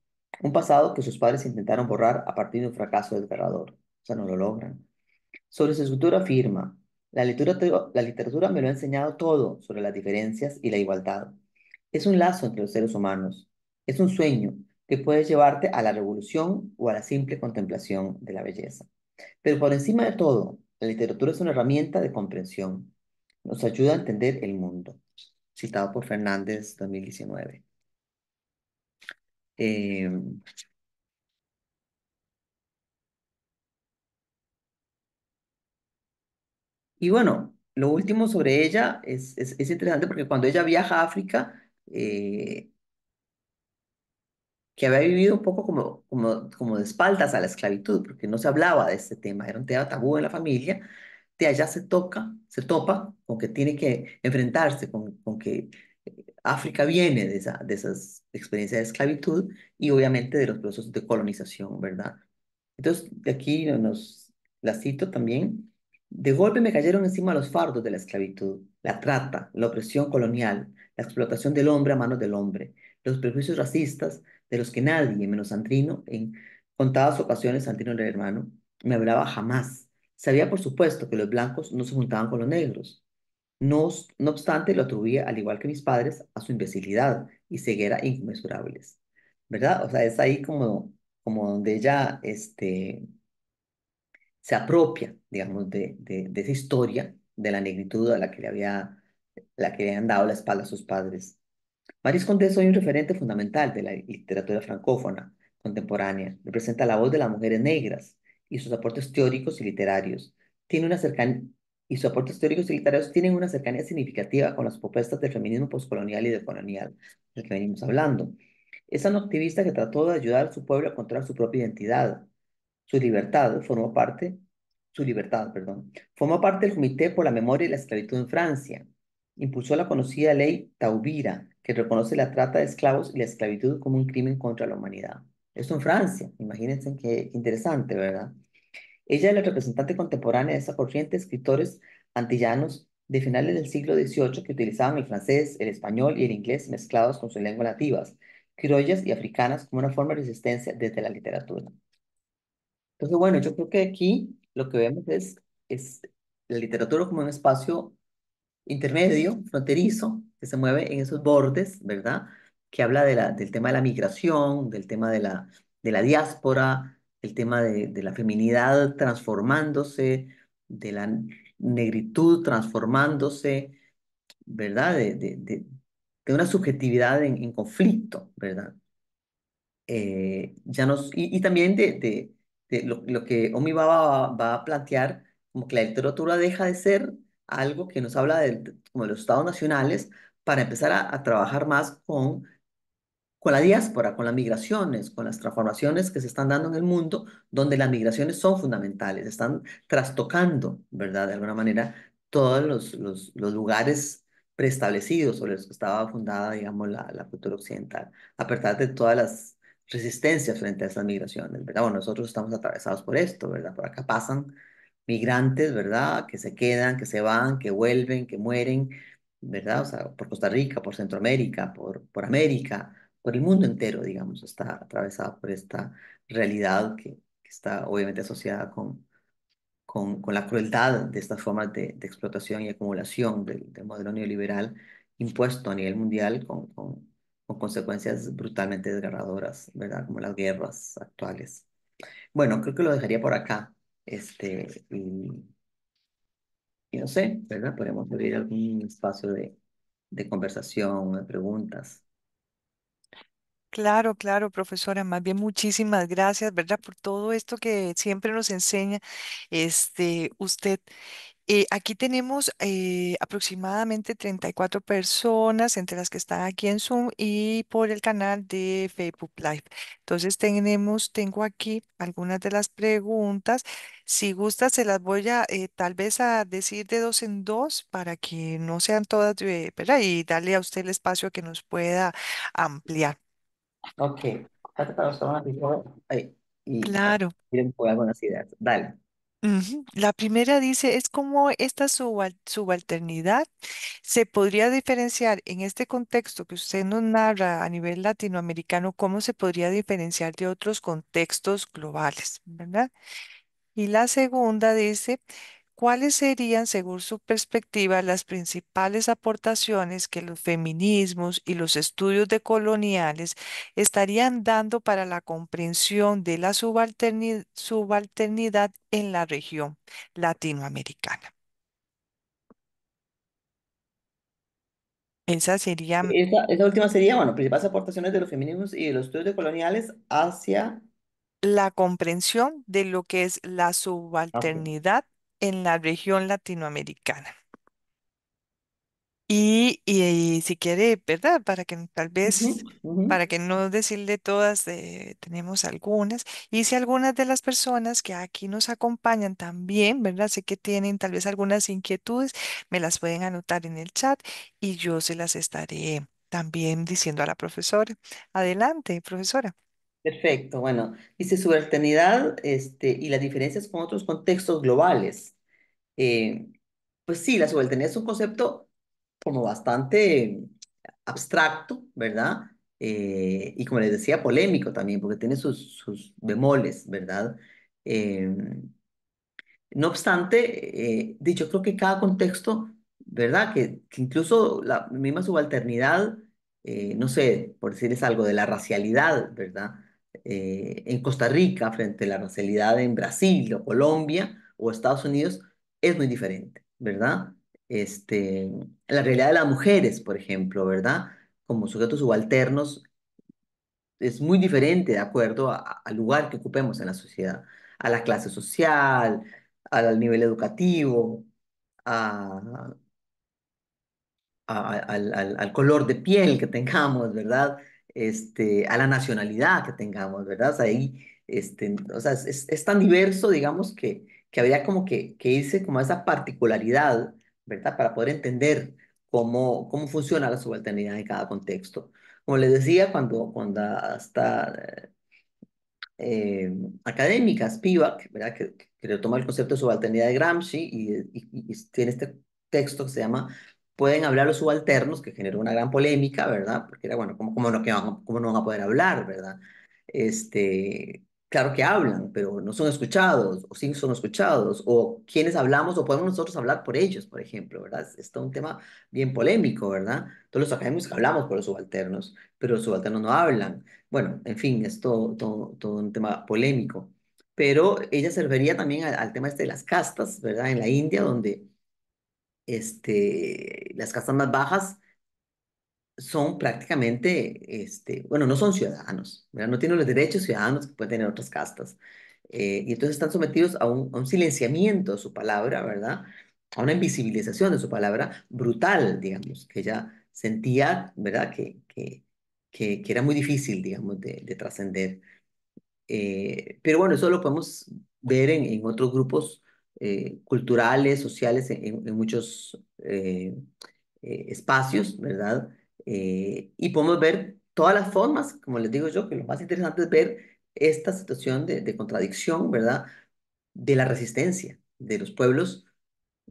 Un pasado que sus padres intentaron borrar a partir de un fracaso desgarrador. O sea, no lo logran. Sobre su escritura afirma, la literatura me lo ha enseñado todo sobre las diferencias y la igualdad. Es un lazo entre los seres humanos. Es un sueño que puede llevarte a la revolución o a la simple contemplación de la belleza. Pero por encima de todo, la literatura es una herramienta de comprensión. Nos ayuda a entender el mundo. Citado por Fernández, 2019. Eh, y bueno, lo último sobre ella es interesante porque cuando ella viaja a África, que había vivido un poco como de espaldas a la esclavitud, porque no se hablaba de este tema, era un tema tabú en la familia, de allá se topa con que tiene que enfrentarse con que África viene de esas experiencias de esclavitud y obviamente de los procesos de colonización, ¿verdad? Entonces, de aquí la cito también. De golpe me cayeron encima los fardos de la esclavitud, la trata, la opresión colonial, la explotación del hombre a manos del hombre, los prejuicios racistas de los que nadie, menos Sandrino, en contadas ocasiones, Sandrino era el hermano, me hablaba jamás. Sabía, por supuesto, que los blancos no se juntaban con los negros. No obstante, lo atribuía, al igual que mis padres, a su imbecilidad y ceguera inconmensurables. ¿Verdad? O sea, es ahí como donde ella se apropia, digamos, de esa historia de la negritud a la que le habían dado la espalda a sus padres. Maris Condé es hoy un referente fundamental de la literatura francófona contemporánea. Representa la voz de las mujeres negras y sus aportes teóricos y literarios. Tiene una cercan- y sus aportes teóricos y literarios tienen una cercanía significativa con las propuestas del feminismo postcolonial y decolonial, del que venimos hablando. Es una activista que trató de ayudar a su pueblo a encontrar su propia identidad. Su libertad formó parte, su libertad, perdón, formó parte del Comité por la Memoria y la Esclavitud en Francia. Impulsó la conocida ley Taubira, que reconoce la trata de esclavos y la esclavitud como un crimen contra la humanidad. Esto en Francia, imagínense qué interesante, ¿verdad? Ella es la representante contemporánea de esa corriente de escritores antillanos de finales del siglo XVIII que utilizaban el francés, el español y el inglés mezclados con sus lenguas nativas. criollas y africanas como una forma de resistencia desde la literatura. Entonces, bueno, yo creo que aquí lo que vemos es la literatura como un espacio intermedio, fronterizo, que se mueve en esos bordes, ¿verdad? Que habla del tema de la migración, del tema de la diáspora, el tema de la feminidad transformándose, de la negritud transformándose, ¿verdad? De una subjetividad en conflicto, ¿verdad? Y también de lo que Omi va a plantear, como que la literatura deja de ser algo que nos habla como de los estados nacionales para empezar a trabajar más con la diáspora, con las migraciones, con las transformaciones que se están dando en el mundo, donde las migraciones son fundamentales, están trastocando, ¿verdad? De alguna manera, todos los lugares preestablecidos sobre los que estaba fundada, digamos, la cultura occidental, a pesar de todas las resistencias frente a esas migraciones, ¿verdad? Bueno, nosotros estamos atravesados por esto, ¿verdad? Por acá pasan migrantes, ¿verdad? Que se quedan, que se van, que vuelven, que mueren, ¿verdad? O sea, por Costa Rica, por Centroamérica, por América, por el mundo entero, digamos, está atravesado por esta realidad que está obviamente asociada con la crueldad de estas formas de explotación y acumulación del modelo neoliberal impuesto a nivel mundial con consecuencias brutalmente desgarradoras, ¿verdad? Como las guerras actuales. Bueno, creo que lo dejaría por acá. Y no sé, ¿verdad? Podemos abrir algún espacio de conversación, de preguntas. Claro, claro, profesora. Más bien muchísimas gracias, ¿verdad? Por todo esto que siempre nos enseña usted. Aquí tenemos aproximadamente 34 personas, entre las que están aquí en Zoom y por el canal de Facebook Live. Entonces tengo aquí algunas de las preguntas. Si gusta, se las voy a tal vez a decir de dos en dos para que no sean todas, ¿verdad? Y darle a usted el espacio que nos pueda ampliar. Ok, trata para usar una pizarra ahí, y para Claro. ir un poco algunas ideas. Dale. Ujú. La primera dice, es como esta subalternidad se podría diferenciar en este contexto que usted nos narra a nivel latinoamericano, ¿cómo se podría diferenciar de otros contextos globales, ¿verdad? Y la segunda dice, ¿cuáles serían, según su perspectiva, las principales aportaciones que los feminismos y los estudios decoloniales estarían dando para la comprensión de la subalternidad en la región latinoamericana? Esa sería Esa última sería, bueno, principales aportaciones de los feminismos y de los estudios decoloniales hacia... la comprensión de lo que es la Ok. subalternidad en la región latinoamericana. Y si quiere, ¿verdad? Para que tal Ujú, vez, ujú. para que no decirle todas, tenemos algunas. Y si algunas de las personas que aquí nos acompañan también, ¿verdad? Sé que tienen tal vez algunas inquietudes, me las pueden anotar en el chat y yo se las estaré también diciendo a la profesora. Adelante, profesora. Perfecto, bueno, dice subalternidad y las diferencias con otros contextos globales. Eh, pues sí, la subalternidad es un concepto como bastante abstracto, ¿verdad? Y como les decía, polémico también, porque tiene sus bemoles, ¿verdad? Eh, no obstante, dicho, creo que cada contexto, ¿verdad? Que incluso la misma subalternidad, no sé, por decirles algo, de la racialidad, ¿verdad? En Costa Rica frente a la racialidad en Brasil o Colombia o Estados Unidos es muy diferente, ¿verdad? La realidad de las mujeres, por ejemplo, ¿verdad? Como sujetos subalternos es muy diferente de acuerdo al lugar que ocupemos en la sociedad, a la clase social, al nivel educativo, a, al color de piel que tengamos, ¿verdad? A la nacionalidad que tengamos, ¿verdad? O sea, o sea, es tan diverso, digamos, que habría como que irse como a esa particularidad, ¿verdad? Para poder entender cómo funciona la subalternidad en cada contexto. Como les decía, cuando hasta eh, académicas, Spivak, ¿verdad? Que retoma el concepto de subalternidad de Gramsci y tiene este texto que se llama pueden hablar los subalternos, que generó una gran polémica, ¿verdad? Porque era, bueno, cómo no van a poder hablar, ¿verdad? Claro que hablan, pero no son escuchados, o sí son escuchados, o quienes hablamos, o podemos nosotros hablar por ellos, por ejemplo, ¿verdad? Es todo un tema bien polémico, ¿verdad? Todos los académicos hablamos por los subalternos, pero los subalternos no hablan. Bueno, en fin, es todo un tema polémico. Pero ella se refería también al tema este de las castas, ¿verdad? En la India, donde las castas más bajas son prácticamente, bueno, no son ciudadanos, ¿verdad? No tienen los derechos ciudadanos que pueden tener otras castas. Y entonces están sometidos a un silenciamiento de su palabra, ¿verdad? A una invisibilización de su palabra brutal, digamos, que ella sentía, ¿verdad? Que era muy difícil, digamos, de trascender. Pero bueno, eso lo podemos ver en otros grupos culturales, sociales, en muchos espacios, ¿verdad? Y podemos ver todas las formas, como les digo yo, que lo más interesante es ver esta situación de contradicción, ¿verdad? De la resistencia de los pueblos,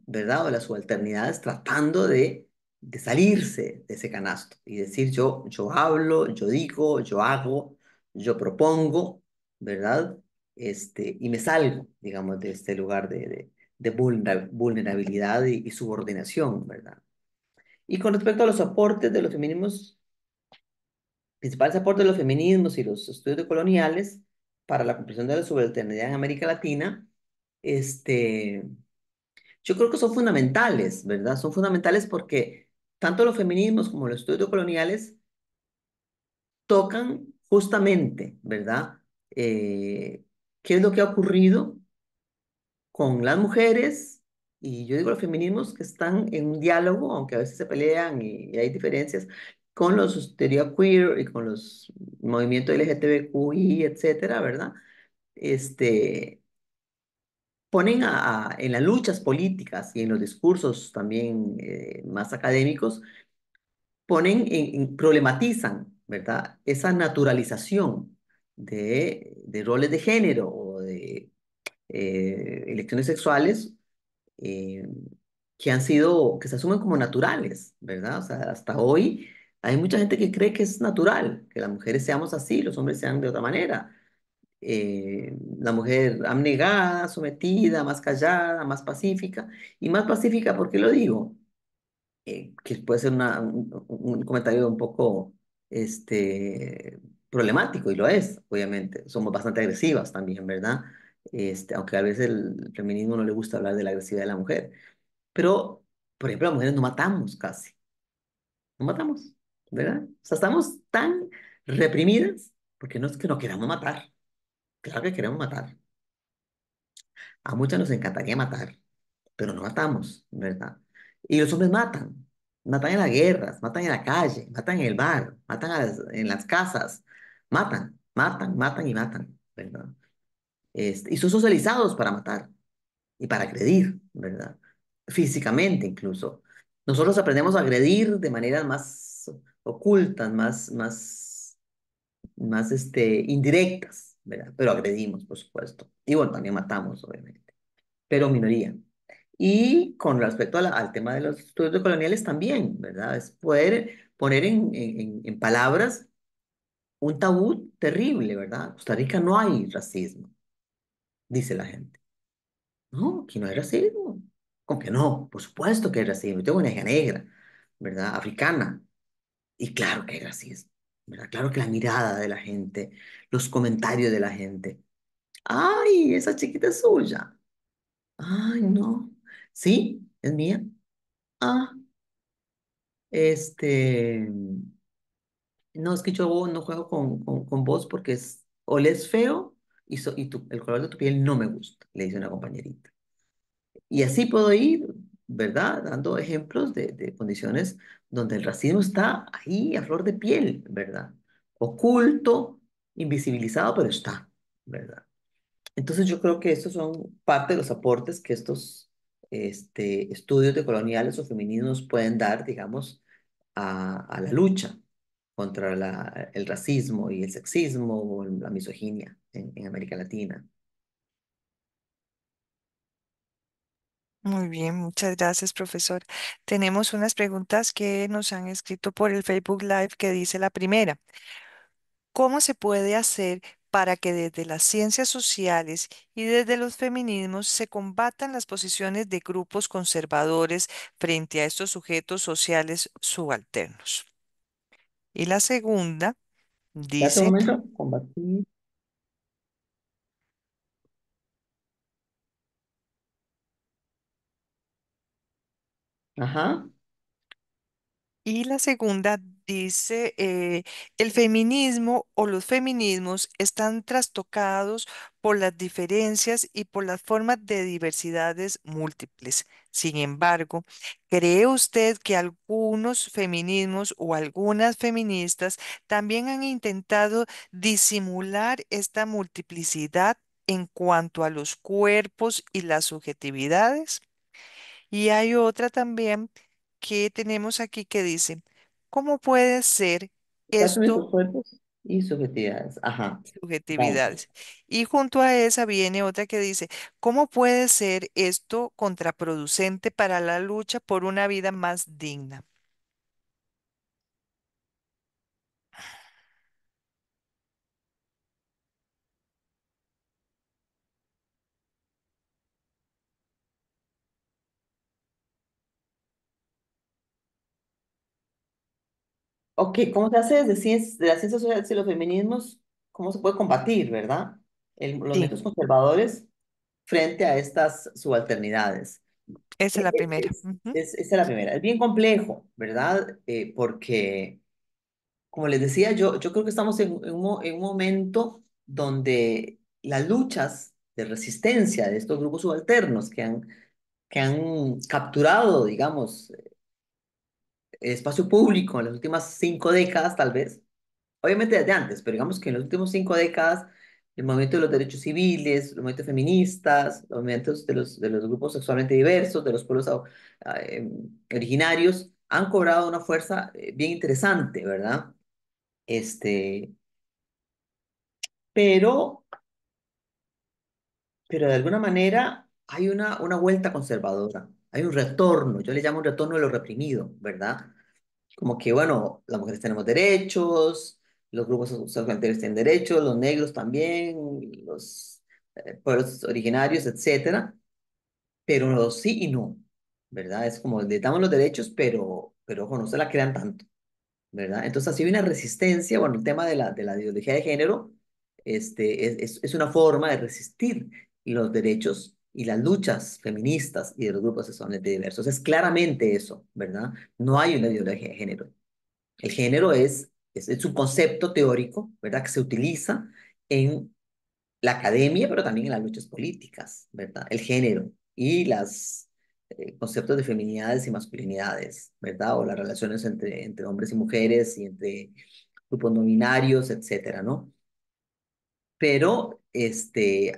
¿verdad? O de las subalternidades tratando de salirse de ese canasto y decir yo hablo, yo digo, yo hago, yo propongo, ¿verdad? Y me salgo, digamos, de este lugar de vulnerabilidad y subordinación, ¿verdad? Y con respecto a los aportes de los feminismos, principales aportes de los feminismos y los estudios decoloniales para la comprensión de la subalternidad en América Latina, este, yo creo que son fundamentales, ¿verdad? Son fundamentales porque tanto los feminismos como los estudios coloniales tocan justamente, ¿verdad? ¿Qué es lo que ha ocurrido con las mujeres? Y yo digo los feminismos que están en un diálogo, aunque a veces se pelean y hay diferencias, con los teoría queer y con los movimientos LGTBQI, etcétera, ¿verdad? Este, ponen en las luchas políticas y en los discursos también más académicos, problematizan, ¿verdad? Esa naturalización de roles de género o de elecciones sexuales eh, que se asumen como naturales, ¿verdad? O sea, hasta hoy hay mucha gente que cree que es natural, que las mujeres seamos así, los hombres sean de otra manera. La mujer abnegada, sometida, más callada, más pacífica. Y más pacífica, ¿por qué lo digo? Que puede ser un comentario un poco problemático, y lo es, obviamente. Somos bastante agresivas también, ¿verdad? Aunque a veces el feminismo no le gusta hablar de la agresividad de la mujer. Pero, por ejemplo, las mujeres no matamos casi, no matamos, ¿verdad? O sea, estamos tan reprimidas porque no es que no queramos matar, claro que queremos matar. A muchas nos encantaría matar, pero no matamos, ¿verdad? Y los hombres matan en las guerras, matan en la calle, matan en el bar, matan en las casas, matan y matan, ¿verdad? Y son socializados para matar y para agredir, ¿verdad? Físicamente incluso. Nosotros aprendemos a agredir de maneras más ocultas, más indirectas, ¿verdad? Pero agredimos, por supuesto. Y bueno, también matamos, obviamente, pero minoría. Y con respecto al tema de los estudios coloniales también, ¿verdad? Es poder poner en palabras un tabú terrible, ¿verdad? En Costa Rica no hay racismo, dice la gente. No, aquí no hay racismo. ¿Cómo que no? Por supuesto que hay racismo. Yo tengo una hija negra, ¿verdad? Africana. Y claro que hay racismo, ¿verdad? Claro que la mirada de la gente, los comentarios de la gente. Ay, esa chiquita es suya. Ay, no. Sí, es mía. Ah, este, no, es que yo no juego con vos porque o le es feo el color de tu piel no me gusta, le dice una compañerita. Y así puedo ir, ¿verdad? Dando ejemplos de condiciones donde el racismo está ahí a flor de piel, ¿verdad? Oculto, invisibilizado, pero está, ¿verdad? Entonces yo creo que estos son parte de los aportes que estos estudios de coloniales o feminismos pueden dar, digamos, a la lucha contra el racismo y el sexismo o la misoginia en América Latina. Muy bien, muchas gracias, profesor. Tenemos unas preguntas que nos han escrito por el Facebook Live que dice la primera. ¿Cómo se puede hacer para que desde las ciencias sociales y desde los feminismos se combatan las posiciones de grupos conservadores frente a estos sujetos sociales subalternos? Y la segunda Espérate un dice, momento, combatir. Ajá. y la segunda dice, el feminismo o los feminismos están trastocados por las diferencias y por las formas de diversidades múltiples. Sin embargo, ¿cree usted que algunos feminismos o algunas feministas también han intentado disimular esta multiplicidad en cuanto a los cuerpos y las subjetividades? Y hay otra también que tenemos aquí que dice, ¿cómo puede ser Espérate un momento, esto cuerpos y subjetividades. Ajá. Vamos. subjetividades? Y junto a esa viene otra que dice, ¿cómo puede ser esto contraproducente para la lucha por una vida más digna? Ok, ¿cómo se hace desde de las ciencias sociales y los feminismos? ¿Cómo se puede combatir, verdad? Los Sí, métodos conservadores frente a estas subalternidades. esa es la primera. Ujú. Esa es la primera. Es bien complejo, ¿verdad? Porque, como les decía, yo creo que estamos en un momento donde las luchas de resistencia de estos grupos subalternos que han capturado, digamos, el espacio público en las últimas 5 décadas, tal vez, obviamente desde antes, pero digamos que en las últimas 5 décadas, el movimiento de los derechos civiles, los movimientos feministas, los movimientos de los grupos sexualmente diversos, de los pueblos originarios, han cobrado una fuerza bien interesante, ¿verdad? Este, pero, pero de alguna manera hay una vuelta conservadora, hay un retorno, yo le llamo un retorno de lo reprimido, ¿verdad? Como que, bueno, las mujeres tenemos derechos, los grupos sexuales tienen derechos, los negros también, los pueblos originarios, etcétera, pero sí y no, ¿verdad? Es como, les damos los derechos, pero ojo, no se la crean tanto, ¿verdad? Entonces, así hay una resistencia, bueno, el tema de la ideología de género, es una forma de resistir los derechos y las luchas feministas y de los grupos sexualmente diversos. Es claramente eso, ¿verdad? No hay una ideología de género. El género es un concepto teórico, ¿verdad? Que se utiliza en la academia, pero también en las luchas políticas, ¿verdad? El género y los conceptos de feminidades y masculinidades, ¿verdad? O las relaciones entre hombres y mujeres y entre grupos no binarios, etcétera, ¿no? Pero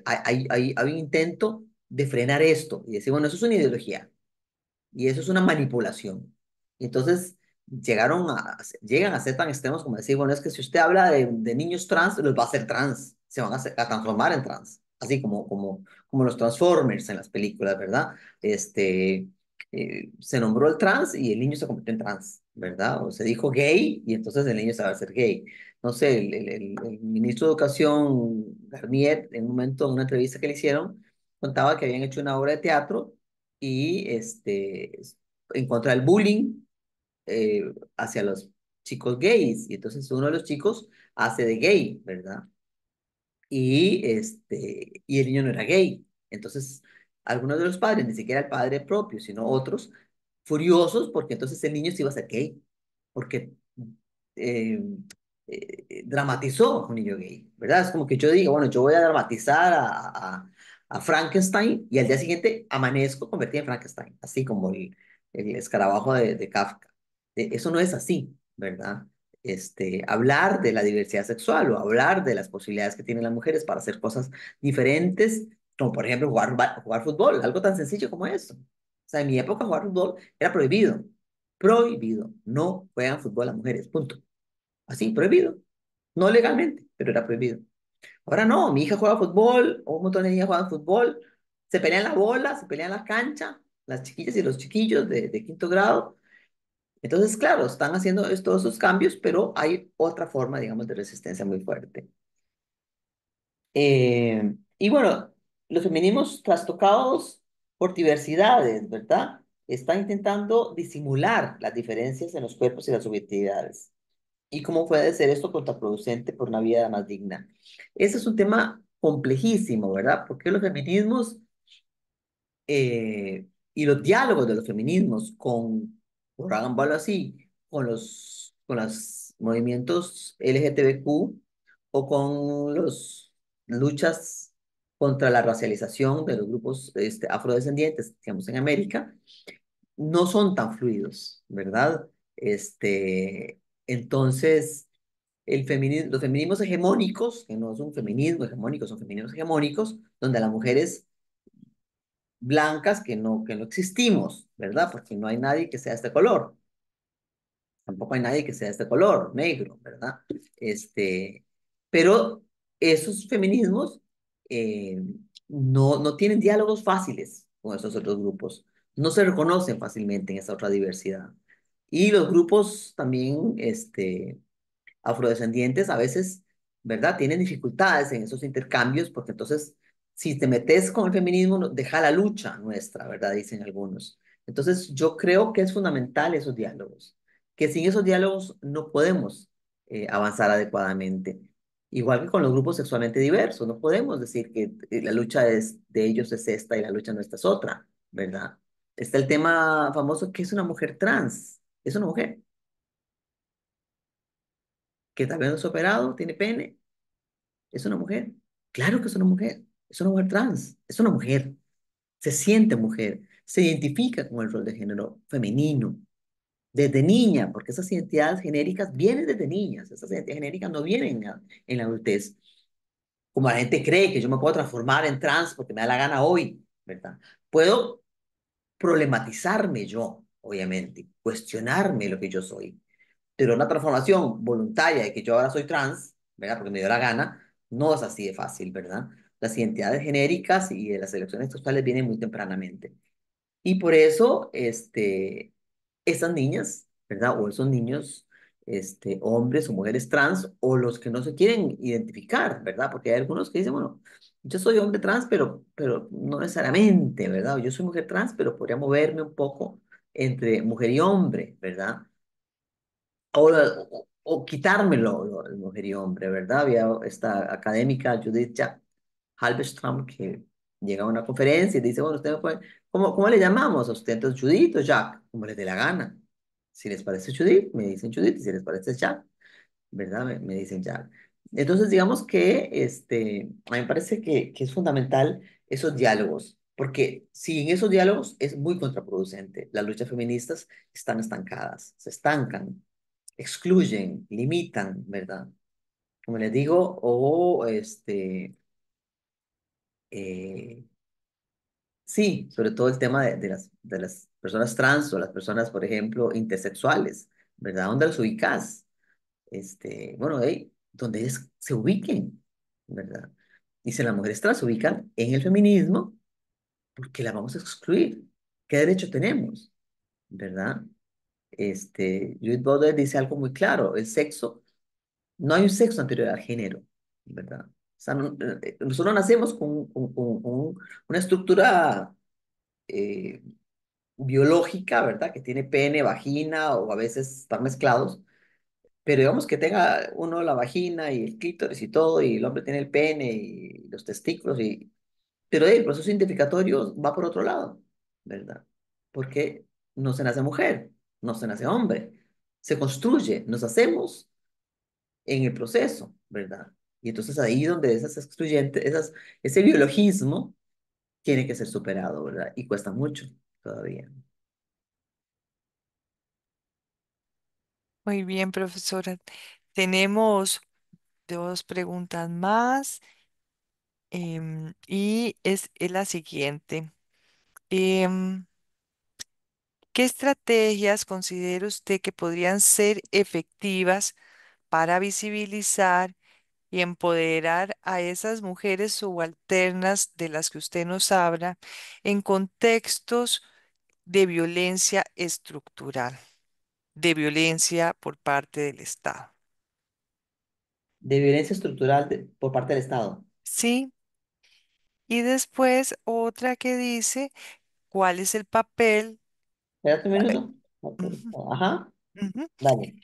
hay un intento de frenar esto y decir, bueno, eso es una ideología. Y eso es una manipulación. Y entonces llegan a ser tan extremos como decir, bueno, es que si usted habla de niños trans, los va a hacer trans, se van a transformar en trans, así como los Transformers en las películas, ¿verdad? Se nombró el trans y el niño se convirtió en trans, ¿verdad? O se dijo gay y entonces el niño se va a ser gay. No sé, el ministro de Educación, Garnier, en un momento, en una entrevista que le hicieron, contaba que habían hecho una obra de teatro y en contra del bullying eh, hacia los chicos gays. Y entonces uno de los chicos hace de gay, ¿verdad? Y el niño no era gay. Entonces, algunos de los padres, ni siquiera el padre propio, sino otros, furiosos porque entonces el niño se iba a ser gay, porque eh, dramatizó a un niño gay, ¿verdad? Es como que yo diga, bueno, yo voy a dramatizar a Frankenstein y al día siguiente amanezco convertido en Frankenstein, así como el escarabajo de Kafka. Eso no es así, ¿verdad? Hablar de la diversidad sexual o hablar de las posibilidades que tienen las mujeres para hacer cosas diferentes, como por ejemplo jugar fútbol, algo tan sencillo como eso. O sea, en mi época jugar fútbol era prohibido, prohibido. No juegan fútbol las mujeres, punto. Así, prohibido. No legalmente, pero era prohibido. Ahora no, mi hija juega fútbol, o un montón de niñas juegan fútbol, se pelean la bola, se pelean la cancha, las chiquillas y los chiquillos de quinto grado. Entonces, claro, están haciendo todos esos cambios, pero hay otra forma, digamos, de resistencia muy fuerte. Y bueno, los feminismos trastocados por diversidades, ¿verdad? Están intentando disimular las diferencias en los cuerpos y las subjetividades. ¿Y cómo puede ser esto contraproducente por una vida más digna? Ese es un tema complejísimo, ¿verdad? Porque los feminismos y los diálogos de los feminismos con, por hagámoslo así, con los movimientos LGTBQ o con las luchas contra la racialización de los grupos afrodescendientes, digamos, en América, no son tan fluidos, ¿verdad? Entonces, los feminismos hegemónicos, que no son feminismos hegemónicos, son feminismos hegemónicos, donde las mujeres blancas que no existimos, ¿verdad? Porque no hay nadie que sea de este color, tampoco hay nadie que sea de este color, negro, ¿verdad? Este, pero esos feminismos eh, no tienen diálogos fáciles con esos otros grupos, no se reconocen fácilmente en esa otra diversidad. Y los grupos también, afrodescendientes a veces, ¿verdad? Tienen dificultades en esos intercambios porque entonces, si te metes con el feminismo, deja la lucha nuestra, ¿verdad? Dicen algunos. Entonces, yo creo que es fundamental esos diálogos, que sin esos diálogos no podemos avanzar adecuadamente. Igual que con los grupos sexualmente diversos, no podemos decir que la lucha de ellos es esta y la lucha nuestra es otra, ¿verdad? Está el tema famoso que es una mujer trans, es una mujer que tal vez no es operado, tiene pene. ¿Es una mujer? Claro que es una mujer trans, es una mujer, se siente mujer, se identifica con el rol de género femenino, desde niña, porque esas identidades genéricas vienen desde niñas, esas identidades genéricas no vienen en la adultez, como la gente cree que yo me puedo transformar en trans porque me da la gana hoy, ¿verdad? Puedo problematizarme yo, obviamente, cuestionarme lo que yo soy, pero una transformación voluntaria de que yo ahora soy trans, ¿verdad? Porque me dio la gana, no es así de fácil, ¿verdad? Las identidades genéricas y de las elecciones sexuales vienen muy tempranamente. Y por eso, esas niñas, ¿verdad? O esos niños, hombres o mujeres trans, o los que no se quieren identificar, ¿verdad? Porque hay algunos que dicen, bueno, yo soy hombre trans, pero no necesariamente, ¿verdad? O yo soy mujer trans, pero podría moverme un poco entre mujer y hombre, ¿verdad? O quitármelo, el mujer y hombre, ¿verdad? Había esta académica Judith Halberstram que llega a una conferencia y dice, bueno, usted me puede, ¿cómo le llamamos a usted? Entonces, Judith o Jack, como les dé la gana. Si les parece Judith, me dicen Judith, y si les parece Jack, ¿verdad? Me dicen Jack. Entonces, digamos que a mí me parece que es fundamental esos diálogos, porque si en esos diálogos es muy contraproducente. Las luchas feministas están estancadas, se estancan, excluyen, limitan, ¿verdad? Como les digo, o eh, sí, sobre todo el tema de las personas trans o las personas, por ejemplo, intersexuales, ¿verdad? ¿Dónde los ubicas? Bueno, donde se ubiquen, ¿verdad? Y si las mujeres trans se ubican en el feminismo, ¿por qué la vamos a excluir? ¿Qué derecho tenemos? ¿Verdad? Judith Butler dice algo muy claro, el sexo, no hay un sexo anterior al género, ¿verdad? O sea, nosotros nacemos con una estructura eh, biológica, ¿verdad? Que tiene pene, vagina o a veces están mezclados, pero digamos que tenga uno la vagina y el clítoris y todo, y el hombre tiene el pene y los testículos, pero el proceso identificatorio va por otro lado, ¿verdad? Porque no se nace mujer, no se nace hombre, se construye, nos hacemos en el proceso, ¿verdad? Y entonces ahí donde esas excluyentes, ese biologismo tiene que ser superado, ¿verdad? Y cuesta mucho todavía. Muy bien, profesora. Tenemos dos preguntas más y es la siguiente. Em, ¿Qué estrategias considera usted que podrían ser efectivas para visibilizar y empoderar a esas mujeres subalternas de las que usted nos habla en contextos de violencia estructural, de violencia por parte del Estado. De violencia estructural por parte del Estado. ¿Sí? Y después otra que dice cuál es el papel, Espérate un eh, minuto. ujú, Ajá, ujú. dale.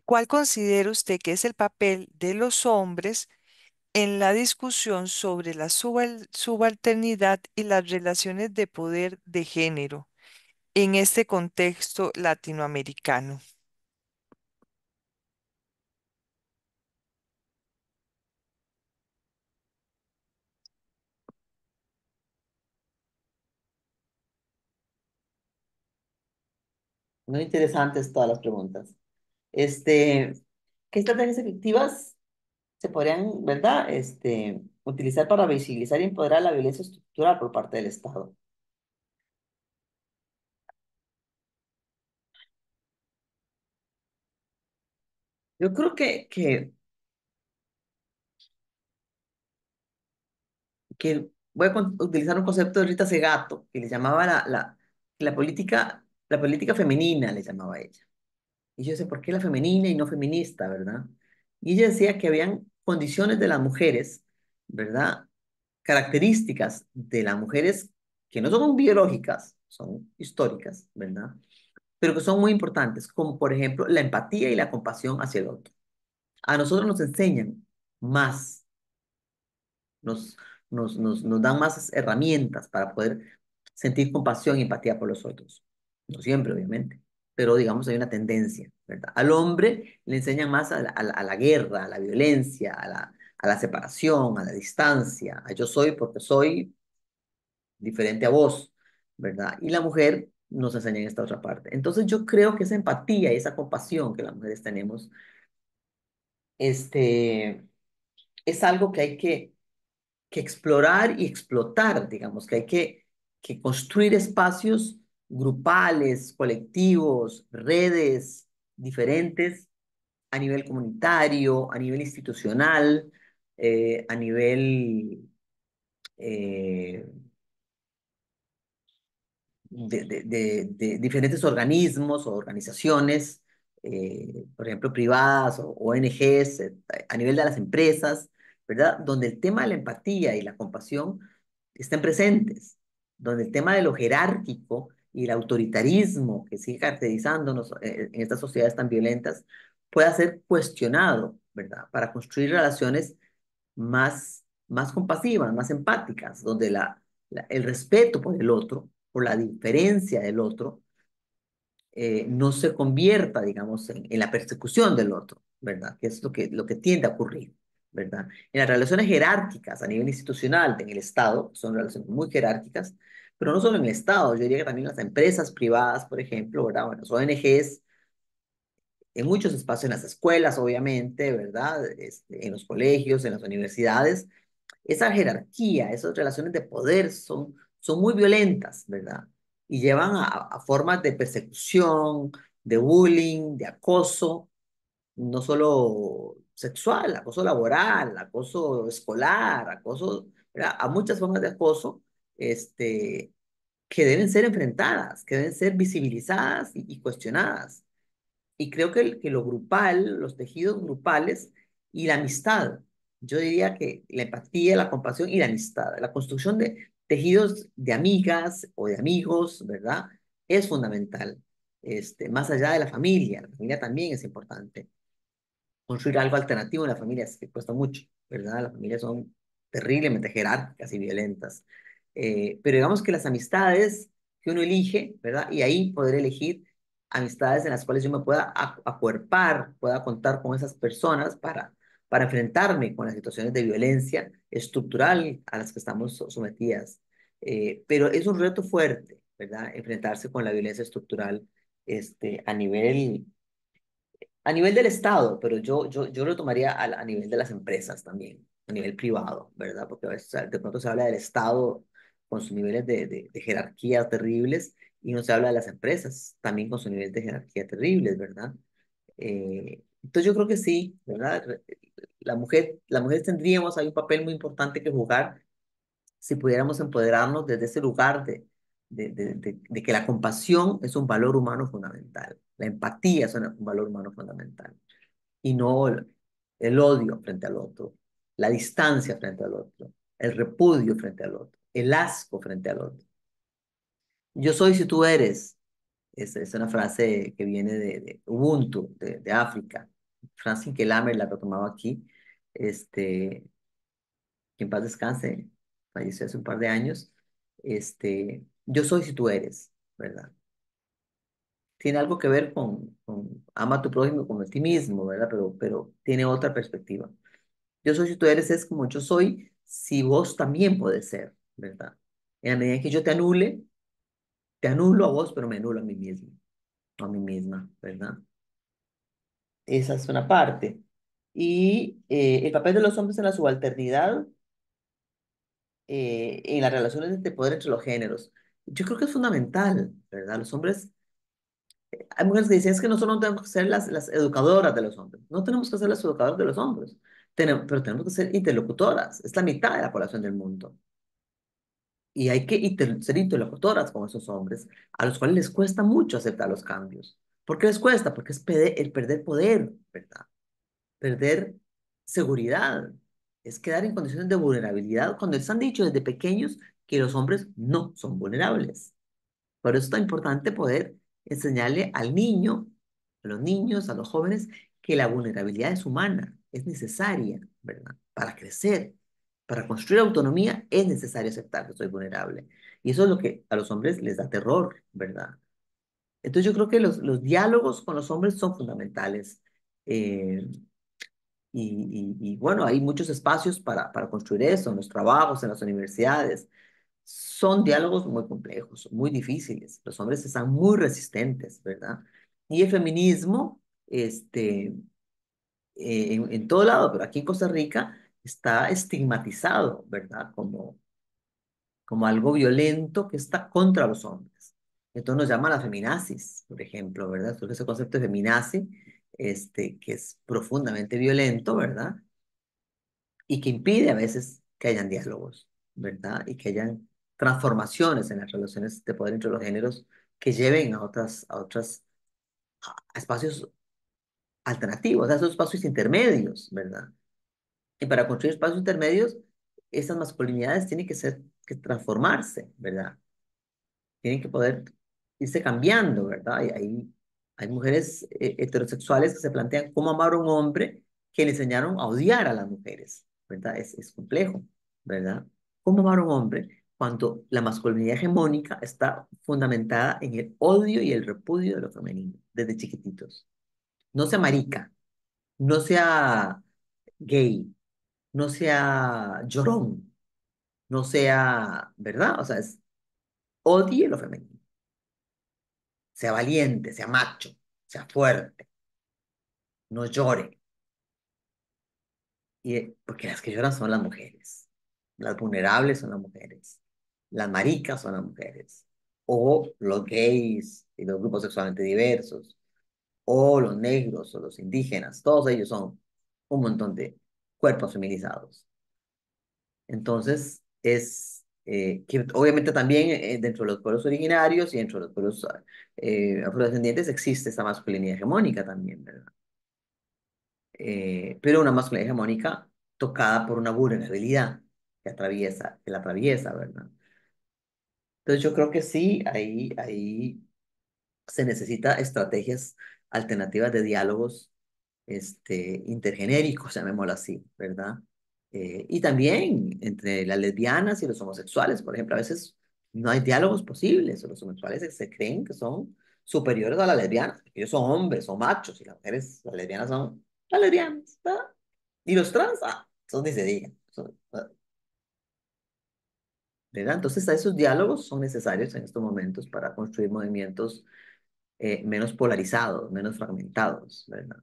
¿Cuál considera usted que es el papel de los hombres en la discusión sobre la subalternidad y las relaciones de poder de género en este contexto latinoamericano? Muy interesantes todas las preguntas. Este, ¿Qué estrategias efectivas se podrían, verdad, utilizar para visibilizar y empoderar la violencia estructural por parte del Estado? Yo creo que voy a utilizar un concepto de Rita Segato, que le llamaba la política femenina, le llamaba ella. Y yo sé, ¿por qué la femenina y no feminista, verdad? Y ella decía que habían condiciones de las mujeres, ¿verdad? Características de las mujeres que no son biológicas, son históricas, ¿verdad? Pero que son muy importantes, como por ejemplo la empatía y la compasión hacia el otro. A nosotros nos enseñan más, nos, nos dan más herramientas para poder sentir compasión y empatía por los otros. No siempre, obviamente, pero digamos hay una tendencia, ¿verdad? Al hombre le enseñan más a la guerra, a la violencia, a la separación, a la distancia, a yo soy porque soy diferente a vos, ¿verdad? Y la mujer nos enseña en esta otra parte. Entonces yo creo que esa empatía y esa compasión que las mujeres tenemos, este, es algo que hay que explorar y explotar, digamos, que hay que construir espacios grupales, colectivos, redes diferentes a nivel comunitario, a nivel institucional, a nivel eh, de diferentes organismos o organizaciones, por ejemplo, privadas o ONGs, a nivel de las empresas, ¿verdad? Donde el tema de la empatía y la compasión estén presentes, donde el tema de lo jerárquico y el autoritarismo que sigue caracterizándonos en estas sociedades tan violentas pueda ser cuestionado, ¿verdad? Para construir relaciones más compasivas, más empáticas, donde el respeto por el otro, por la diferencia del otro, no se convierta, digamos, en la persecución del otro, ¿verdad? Que es lo que tiende a ocurrir, ¿verdad? En las relaciones jerárquicas a nivel institucional, en el Estado, son relaciones muy jerárquicas, pero no solo en el Estado, yo diría que también las empresas privadas, por ejemplo, ¿verdad? Bueno, las ONGs, en muchos espacios, en las escuelas, obviamente, ¿verdad? En los colegios, en las universidades, esa jerarquía, esas relaciones de poder son muy violentas, ¿verdad? Y llevan a formas de persecución, de bullying, de acoso, no solo sexual, acoso laboral, acoso escolar, acoso, ¿verdad? A muchas formas de acoso, este, que deben ser enfrentadas, que deben ser visibilizadas y cuestionadas. Y creo que lo grupal, los tejidos grupales y la amistad, yo diría que la empatía, la compasión y la amistad, la construcción de tejidos de amigas o de amigos, ¿verdad? Es fundamental. Más allá de la familia también es importante construir algo alternativo en las familias, que cuesta mucho, ¿verdad? Las familias son terriblemente jerárquicas y violentas. Pero digamos que las amistades que uno elige, ¿verdad? Y ahí poder elegir amistades en las cuales yo me pueda acuerpar, pueda contar con esas personas para enfrentarme con las situaciones de violencia estructural a las que estamos sometidas. Pero es un reto fuerte, ¿verdad? Enfrentarse con la violencia estructural a nivel del Estado, pero yo lo tomaría a nivel de las empresas también, a nivel privado, ¿verdad? Porque a veces de pronto se habla del Estado con sus niveles de jerarquía terribles y no se habla de las empresas también con sus niveles de jerarquía terribles, ¿verdad? Entonces yo creo que sí, ¿verdad? La mujer tendríamos ahí un papel muy importante que jugar si pudiéramos empoderarnos desde ese lugar de que la compasión es un valor humano fundamental, la empatía es un valor humano fundamental, y no el odio frente al otro, la distancia frente al otro, el repudio frente al otro, el asco frente al otro. Yo soy si tú eres, es una frase que viene de Ubuntu, de África. Francis Kelame la retomaba aquí, este, que en paz descanse, falleció hace un par de años. Yo soy si tú eres, ¿verdad? Tiene algo que ver con ama a tu prójimo como a ti mismo, ¿verdad? Pero tiene otra perspectiva. Yo soy si tú eres es como yo soy si vos también puedes ser, ¿verdad? En la medida en que yo te anulo a vos, pero me anulo a mí mismo, a mí misma, ¿verdad? Esa es una parte. Y el papel de los hombres en la subalternidad, en las relaciones de poder entre los géneros, yo creo que es fundamental, ¿verdad? Los hombres, hay mujeres que dicen es que nosotros no tenemos que ser las educadoras de los hombres, no tenemos que ser las educadoras de los hombres, pero tenemos que ser interlocutoras, es la mitad de la población del mundo. Y hay que ser interlocutoras con esos hombres, a los cuales les cuesta mucho aceptar los cambios. ¿Por qué les cuesta? Porque es el perder poder, ¿verdad? Perder seguridad, es quedar en condiciones de vulnerabilidad cuando les han dicho desde pequeños que los hombres no son vulnerables. Por eso es tan importante poder enseñarle al niño, a los niños, a los jóvenes, que la vulnerabilidad es humana, es necesaria, ¿verdad? Para crecer, para construir autonomía, es necesario aceptar que soy vulnerable. Y eso es lo que a los hombres les da terror, ¿verdad? Entonces yo creo que los diálogos con los hombres son fundamentales. Eh, y bueno, hay muchos espacios para construir eso, en los trabajos, en las universidades. Son diálogos muy complejos, muy difíciles. Los hombres están muy resistentes, ¿verdad? Y el feminismo, en todo lado, pero aquí en Costa Rica, está estigmatizado, ¿verdad? Como algo violento que está contra los hombres. Entonces nos llaman las feminazis, por ejemplo, ¿verdad? Surge ese concepto de feminazi, que es profundamente violento, ¿verdad? Y que impide a veces que hayan diálogos, ¿verdad? Y que hayan transformaciones en las relaciones de poder entre los géneros que lleven a espacios alternativos, a esos espacios intermedios, ¿verdad? Y para construir espacios intermedios, esas masculinidades tienen que transformarse, ¿verdad? Tienen que poder irse cambiando, ¿verdad? Y hay mujeres heterosexuales que se plantean cómo amar a un hombre que le enseñaron a odiar a las mujeres, ¿verdad? Es complejo, ¿verdad? ¿Cómo amar a un hombre cuando la masculinidad hegemónica está fundamentada en el odio y el repudio de lo femenino, desde chiquititos? No sea marica, no sea gay, no sea llorón, no sea, ¿verdad? O sea, odie lo femenino. Sea valiente, sea macho, sea fuerte, no llore. Porque las que lloran son las mujeres, las vulnerables son las mujeres, las maricas son las mujeres, o los gays y los grupos sexualmente diversos, o los negros o los indígenas, todos ellos son un montón de cuerpos feminizados. Entonces, que obviamente también dentro de los pueblos originarios y dentro de los pueblos afrodescendientes existe esa masculinidad hegemónica también, ¿verdad? Pero una masculinidad hegemónica tocada por una vulnerabilidad que la atraviesa, ¿verdad? Entonces yo creo que sí, ahí se necesita estrategias alternativas de diálogos intergenéricos, llamémoslo así, ¿verdad? Y también entre las lesbianas y los homosexuales, por ejemplo, a veces no hay diálogos posibles, o los homosexuales se creen que son superiores a las lesbianas, porque ellos son hombres, son machos, y las mujeres, las lesbianas son las lesbianas, ¿verdad? Y los trans, son ni se digan, ¿verdad? Entonces, esos diálogos son necesarios en estos momentos para construir movimientos menos polarizados, menos fragmentados, ¿verdad?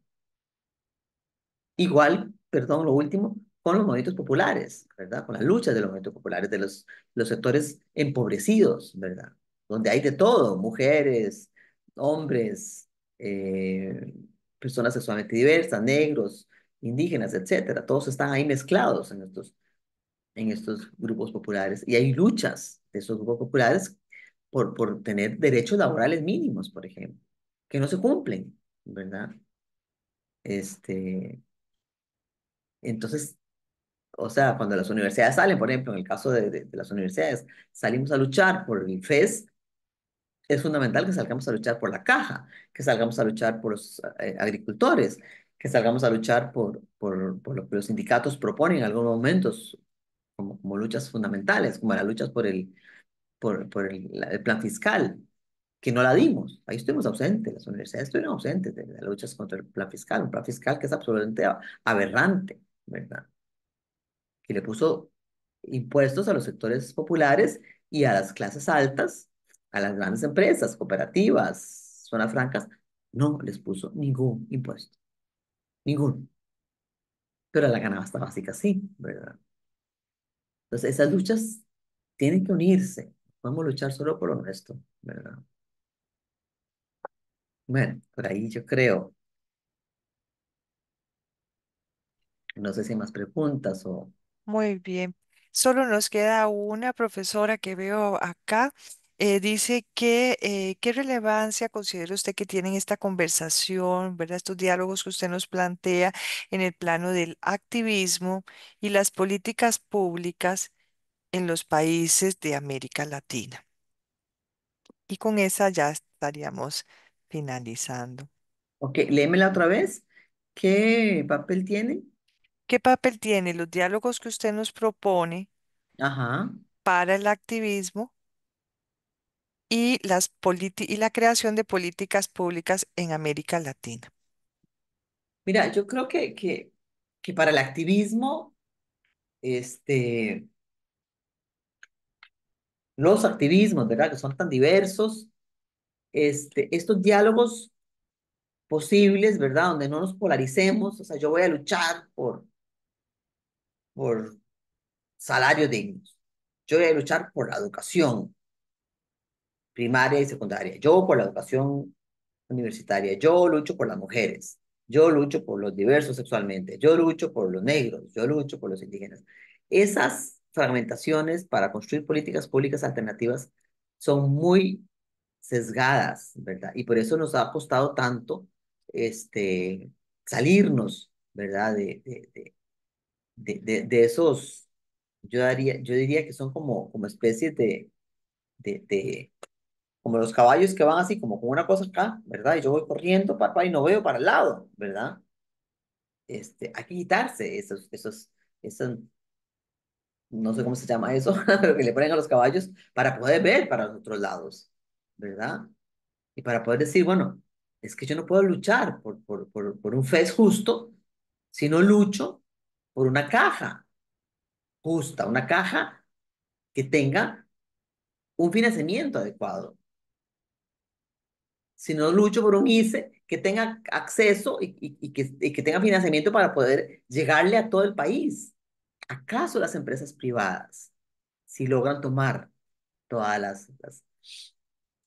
Igual, perdón, lo último, con los movimientos populares, ¿verdad? Con las luchas de los movimientos populares, de los sectores empobrecidos, ¿verdad? Donde hay de todo, mujeres, hombres, eh, personas sexualmente diversas, negros, indígenas, etcétera. Todos están ahí mezclados en estos grupos populares. Y hay luchas de esos grupos populares por tener derechos laborales mínimos, por ejemplo, que no se cumplen, ¿verdad? Este, entonces, o sea, cuando las universidades salen, por ejemplo, en el caso de las universidades, salimos a luchar por el FES, es fundamental que salgamos a luchar por la caja, que salgamos a luchar por los agricultores, que salgamos a luchar por lo que los sindicatos proponen en algunos momentos como luchas fundamentales, como las luchas por el plan fiscal, que no la dimos. Ahí estuvimos ausentes, las universidades estuvieron ausentes de las luchas contra el plan fiscal, un plan fiscal que es absolutamente aberrante, ¿verdad? Que le puso impuestos a los sectores populares y a las clases altas, a las grandes empresas, cooperativas, zonas francas, no les puso ningún impuesto, ninguno. Pero a la canasta básica sí, ¿verdad? Entonces esas luchas tienen que unirse. No podemos luchar solo por lo nuestro, ¿verdad? Bueno, por ahí yo creo. No sé si hay más preguntas o... Muy bien. Solo nos queda una profesora que veo acá. Dice que qué relevancia considera usted que tienen esta conversación, ¿verdad? Estos diálogos que usted nos plantea en el plano del activismo y las políticas públicas en los países de América Latina. Y con esa ya estaríamos finalizando. Ok, léemela otra vez. ¿Qué papel tiene? ¿Qué papel tienen los diálogos que usted nos propone Ajá. para el activismo y y la creación de políticas públicas en América Latina? Mira, yo creo que para el activismo, este, los activismos, ¿verdad? Que son tan diversos, estos diálogos posibles, ¿verdad? Donde no nos polaricemos, o sea, yo voy a luchar por salarios dignos, yo voy a luchar por la educación primaria y secundaria, yo por la educación universitaria, yo lucho por las mujeres, yo lucho por los diversos sexualmente, yo lucho por los negros, yo lucho por los indígenas. Esas fragmentaciones para construir políticas públicas alternativas son muy sesgadas, ¿verdad? Y por eso nos ha costado tanto salirnos, ¿verdad? De esos, yo diría que son como especies de, como los caballos que van así, como con una cosa acá, ¿verdad? Y yo voy corriendo, papá, y no veo para el lado, ¿verdad? Hay que quitarse esos, no sé cómo se llama eso, pero que le ponen a los caballos para poder ver para los otros lados, ¿verdad? Y para poder decir, bueno, es que yo no puedo luchar por un FES justo si no lucho por una caja justa, una caja que tenga un financiamiento adecuado. Si no lucho por un ICE que tenga acceso y que tenga financiamiento para poder llegarle a todo el país. ¿Acaso las empresas privadas, si logran tomar todas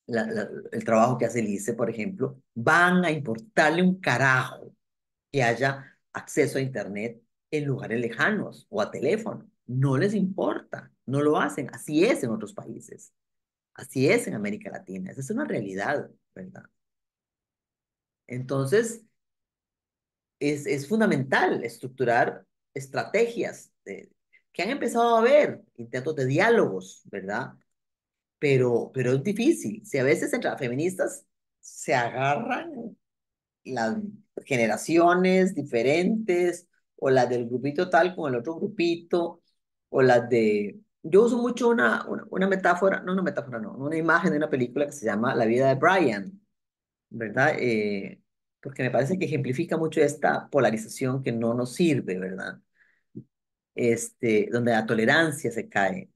el trabajo que hace el ICE, por ejemplo, van a importarle un carajo que haya acceso a Internet en lugares lejanos o a teléfono? No les importa, no lo hacen. Así es en otros países, así es en América Latina. Esa es una realidad, ¿verdad? Entonces, es fundamental estructurar estrategias que han empezado a haber, intentos de diálogos, ¿verdad? Pero es difícil. Si a veces entre las feministas se agarran las generaciones diferentes, o las del grupito tal con el otro grupito, o las de... Yo uso mucho una metáfora, no una metáfora, no, una imagen de una película que se llama La vida de Brian, ¿verdad? Porque me parece que ejemplifica mucho esta polarización que no nos sirve, ¿verdad? Donde la tolerancia se cae.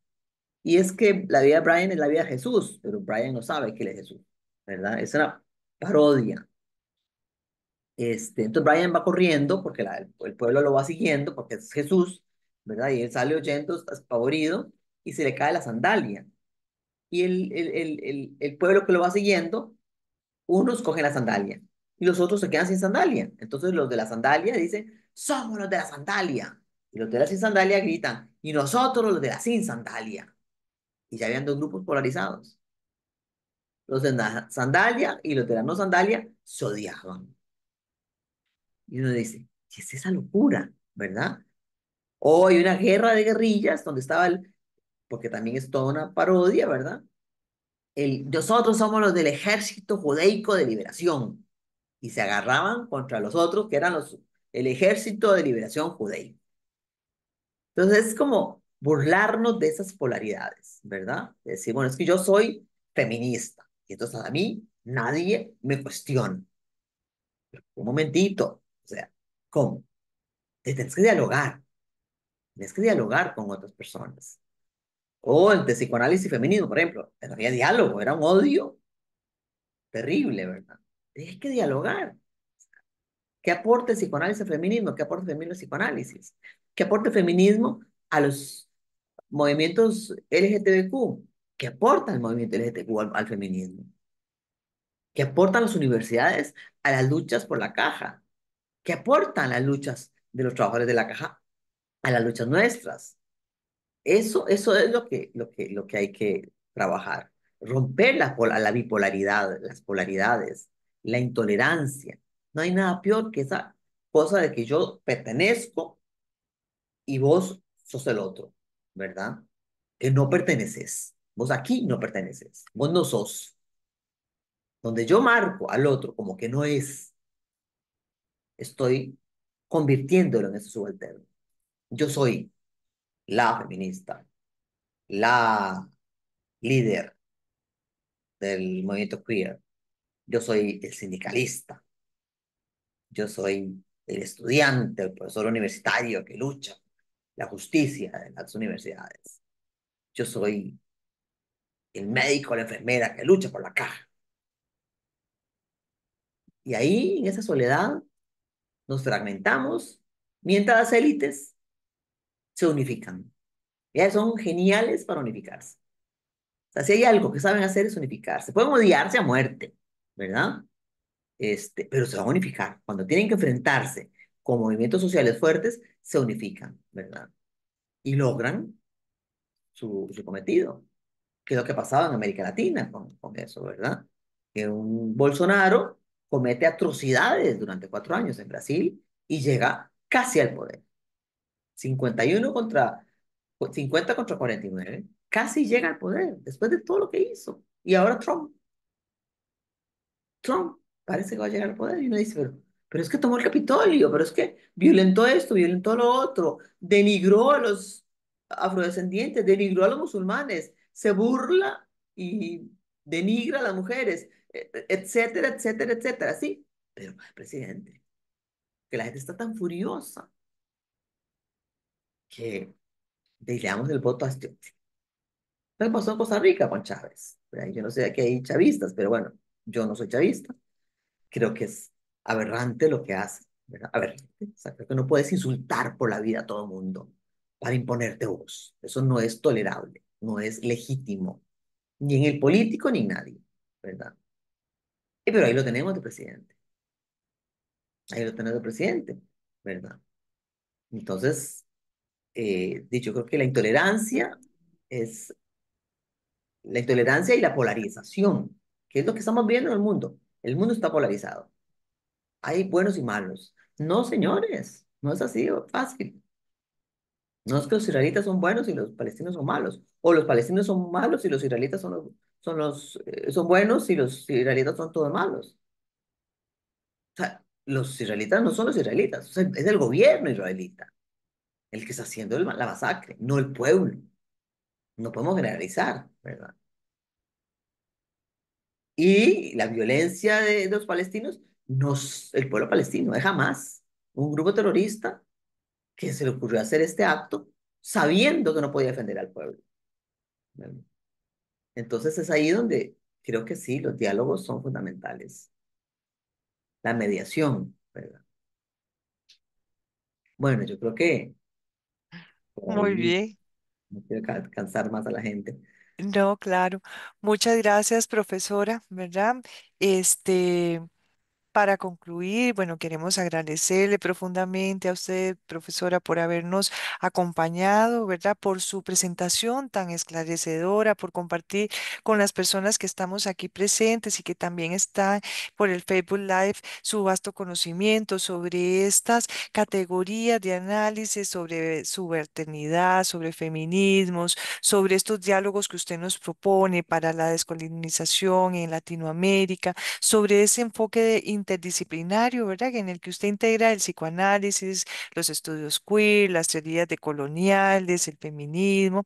Y es que la vida de Brian es la vida de Jesús, pero Brian no sabe que él es Jesús, ¿verdad? Es una parodia. Entonces Brian va corriendo porque el pueblo lo va siguiendo porque es Jesús, ¿verdad? Y él sale oyendo, espavorido, y se le cae la sandalia. Y el pueblo que lo va siguiendo, unos cogen la sandalia y los otros se quedan sin sandalia. Entonces los de la sandalia dicen, somos los de la sandalia. Y los de la sin sandalia gritan, y nosotros los de la sin sandalia. Y ya habían dos grupos polarizados. Los de sandalia y los de la no sandalia se odiaban. Y uno dice, ¿qué es esa locura? ¿Verdad? O hay una guerra de guerrillas donde estaba porque también es toda una parodia, ¿verdad? Nosotros somos los del Ejército Judaico de Liberación. Y se agarraban contra los otros, que eran el Ejército de Liberación Judaico. Entonces es como burlarnos de esas polaridades, ¿verdad? Decir, bueno, es que yo soy feminista. Y entonces a mí nadie me cuestiona. Un momentito. O sea, ¿cómo? Tienes que dialogar. Tienes que dialogar con otras personas. O el de psicoanálisis y feminismo, por ejemplo. No había diálogo, era un odio terrible, ¿verdad? Hay que dialogar. ¿Qué aporta el psicoanálisis al feminismo? ¿Qué aporta el feminismo al psicoanálisis? ¿Qué aporta el feminismo a los movimientos LGTBQ? ¿Qué aporta el movimiento LGTBQ al feminismo? ¿Qué aportan las universidades a las luchas por la caja? ¿Qué aportan las luchas de los trabajadores de la caja a las luchas nuestras? Eso es lo que hay que trabajar. Romper la bipolaridad, las polaridades, la intolerancia. No hay nada peor que esa cosa de que yo pertenezco y vos sos el otro, ¿verdad? Que no perteneces. Vos aquí no perteneces. Vos no sos. Donde yo marco al otro como que no es, estoy convirtiéndolo en ese subalterno. Yo soy la feminista, la líder del movimiento queer. Yo soy el sindicalista. Yo soy el estudiante, el profesor universitario que lucha la justicia de las universidades. Yo soy el médico, la enfermera que lucha por la caja. Y ahí, en esa soledad, nos fragmentamos mientras las élites se unifican. Ya son geniales para unificarse. O sea, si hay algo que saben hacer es unificarse. Pueden odiarse a muerte, ¿verdad? Pero se van a unificar. Cuando tienen que enfrentarse con movimientos sociales fuertes, se unifican, ¿verdad? Y logran su cometido, que es lo que pasaba en América Latina con eso, ¿verdad? Que un Bolsonaro comete atrocidades durante 4 años en Brasil y llega casi al poder. 51 contra 50 contra 49. Casi llega al poder después de todo lo que hizo. Y ahora Trump parece que va a llegar al poder y uno dice, pero es que tomó el Capitolio, pero es que violentó esto, violentó lo otro, denigró a los afrodescendientes, denigró a los musulmanes, se burla y denigra a las mujeres, etcétera, etcétera, etcétera, sí, pero presidente, que la gente está tan furiosa que le damos el voto a este. ¿Qué pasó en Costa Rica con Chávez? Yo no sé, aquí hay chavistas, pero bueno, yo no soy chavista. Creo que es aberrante lo que hace, ¿verdad? Aberrante. O sea, creo que no puedes insultar por la vida a todo el mundo para imponerte vos. Eso no es tolerable, no es legítimo, ni en el político ni en nadie, ¿verdad? Pero ahí lo tenemos de presidente, ahí lo tenemos de presidente, ¿verdad? Entonces, dicho, creo que es la intolerancia y la polarización, que es lo que estamos viendo en el mundo. El mundo está polarizado. Hay buenos y malos. No, señores, no es así fácil. No es que los israelitas son buenos y los palestinos son malos, o los palestinos son malos y los israelitas son buenos y los israelitas son todos malos. O sea, los israelitas no son los israelitas, o sea, es el gobierno israelita el que está haciendo la masacre, no el pueblo. No podemos generalizar, ¿verdad? Y la violencia de los palestinos, el pueblo palestino, es jamás un grupo terrorista que se le ocurrió hacer este acto sabiendo que no podía defender al pueblo, ¿verdad? Entonces es ahí donde creo que sí, los diálogos son fundamentales. La mediación, ¿verdad? Bueno, yo creo que por Muy ahí bien. no quiero cansar más a la gente. No, claro. Muchas gracias, profesora, ¿verdad? Este. Para concluir, bueno, queremos agradecerle profundamente a usted, profesora, por habernos acompañado, ¿verdad? Por su presentación tan esclarecedora, por compartir con las personas que estamos aquí presentes y que también están por el Facebook Live su vasto conocimiento sobre estas categorías de análisis, sobre subalternidad, sobre feminismos, sobre estos diálogos que usted nos propone para la descolonización en Latinoamérica, sobre ese interdisciplinario, ¿verdad? En el que usted integra el psicoanálisis, los estudios queer, las teorías decoloniales, el feminismo,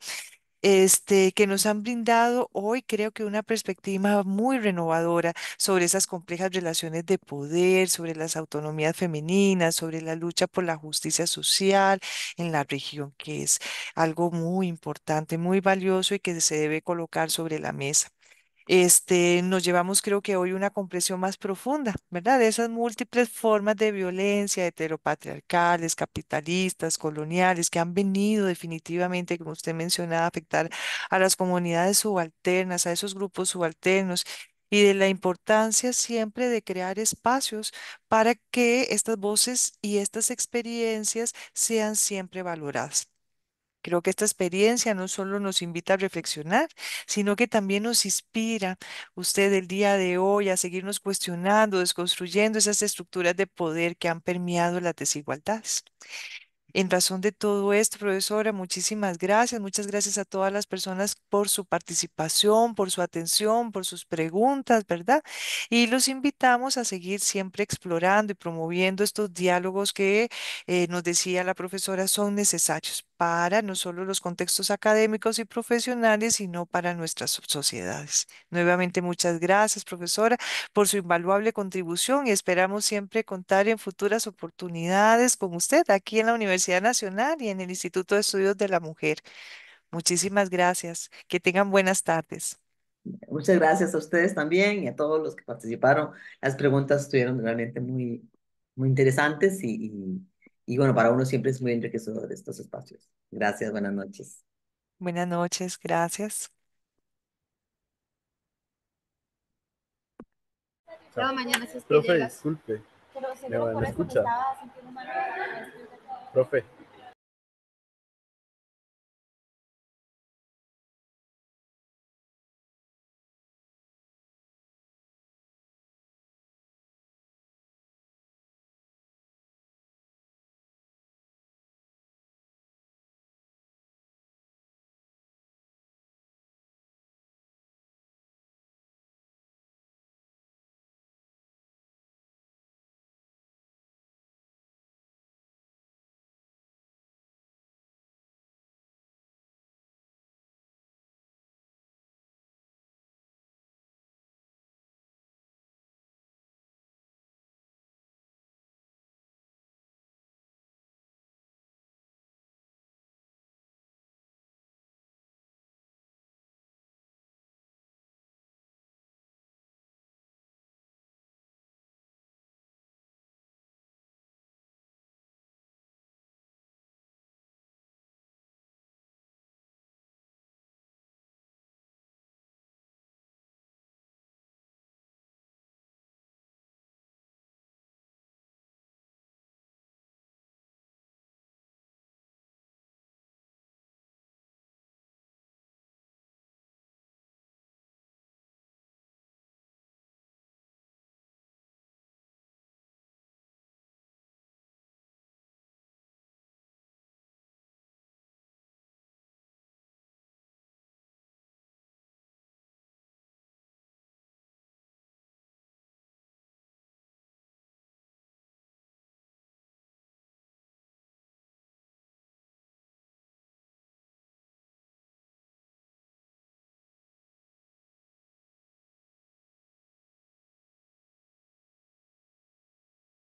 que nos han brindado hoy, creo que una perspectiva muy renovadora sobre esas complejas relaciones de poder, sobre las autonomías femeninas, sobre la lucha por la justicia social en la región, que es algo muy importante, muy valioso y que se debe colocar sobre la mesa. Nos llevamos, creo que hoy, una comprensión más profunda, ¿verdad? De esas múltiples formas de violencia heteropatriarcales, capitalistas, coloniales, que han venido definitivamente, como usted mencionaba, a afectar a las comunidades subalternas, a esos grupos subalternos, y de la importancia siempre de crear espacios para que estas voces y estas experiencias sean siempre valoradas. Creo que esta experiencia no solo nos invita a reflexionar, sino que también nos inspira usted el día de hoy a seguirnos cuestionando, desconstruyendo esas estructuras de poder que han permeado las desigualdades. En razón de todo esto, profesora, muchísimas gracias. Muchas gracias a todas las personas por su participación, por su atención, por sus preguntas, ¿verdad? Y los invitamos a seguir siempre explorando y promoviendo estos diálogos que nos decía la profesora son necesarios para no solo los contextos académicos y profesionales, sino para nuestras sociedades. Nuevamente, muchas gracias, profesora, por su invaluable contribución y esperamos siempre contar en futuras oportunidades con usted aquí en la Universidad Nacional y en el Instituto de Estudios de la Mujer. Muchísimas gracias. Que tengan buenas tardes. Muchas gracias a ustedes también y a todos los que participaron. Las preguntas estuvieron realmente muy interesantes y bueno, para uno siempre es muy enriquecedor estos espacios. Gracias, buenas noches. Buenas noches. Gracias. No, mañana si es que profe, llegas. Disculpe. Pero seguro por eso me escucha. Estaba sintiendo mal. Profe.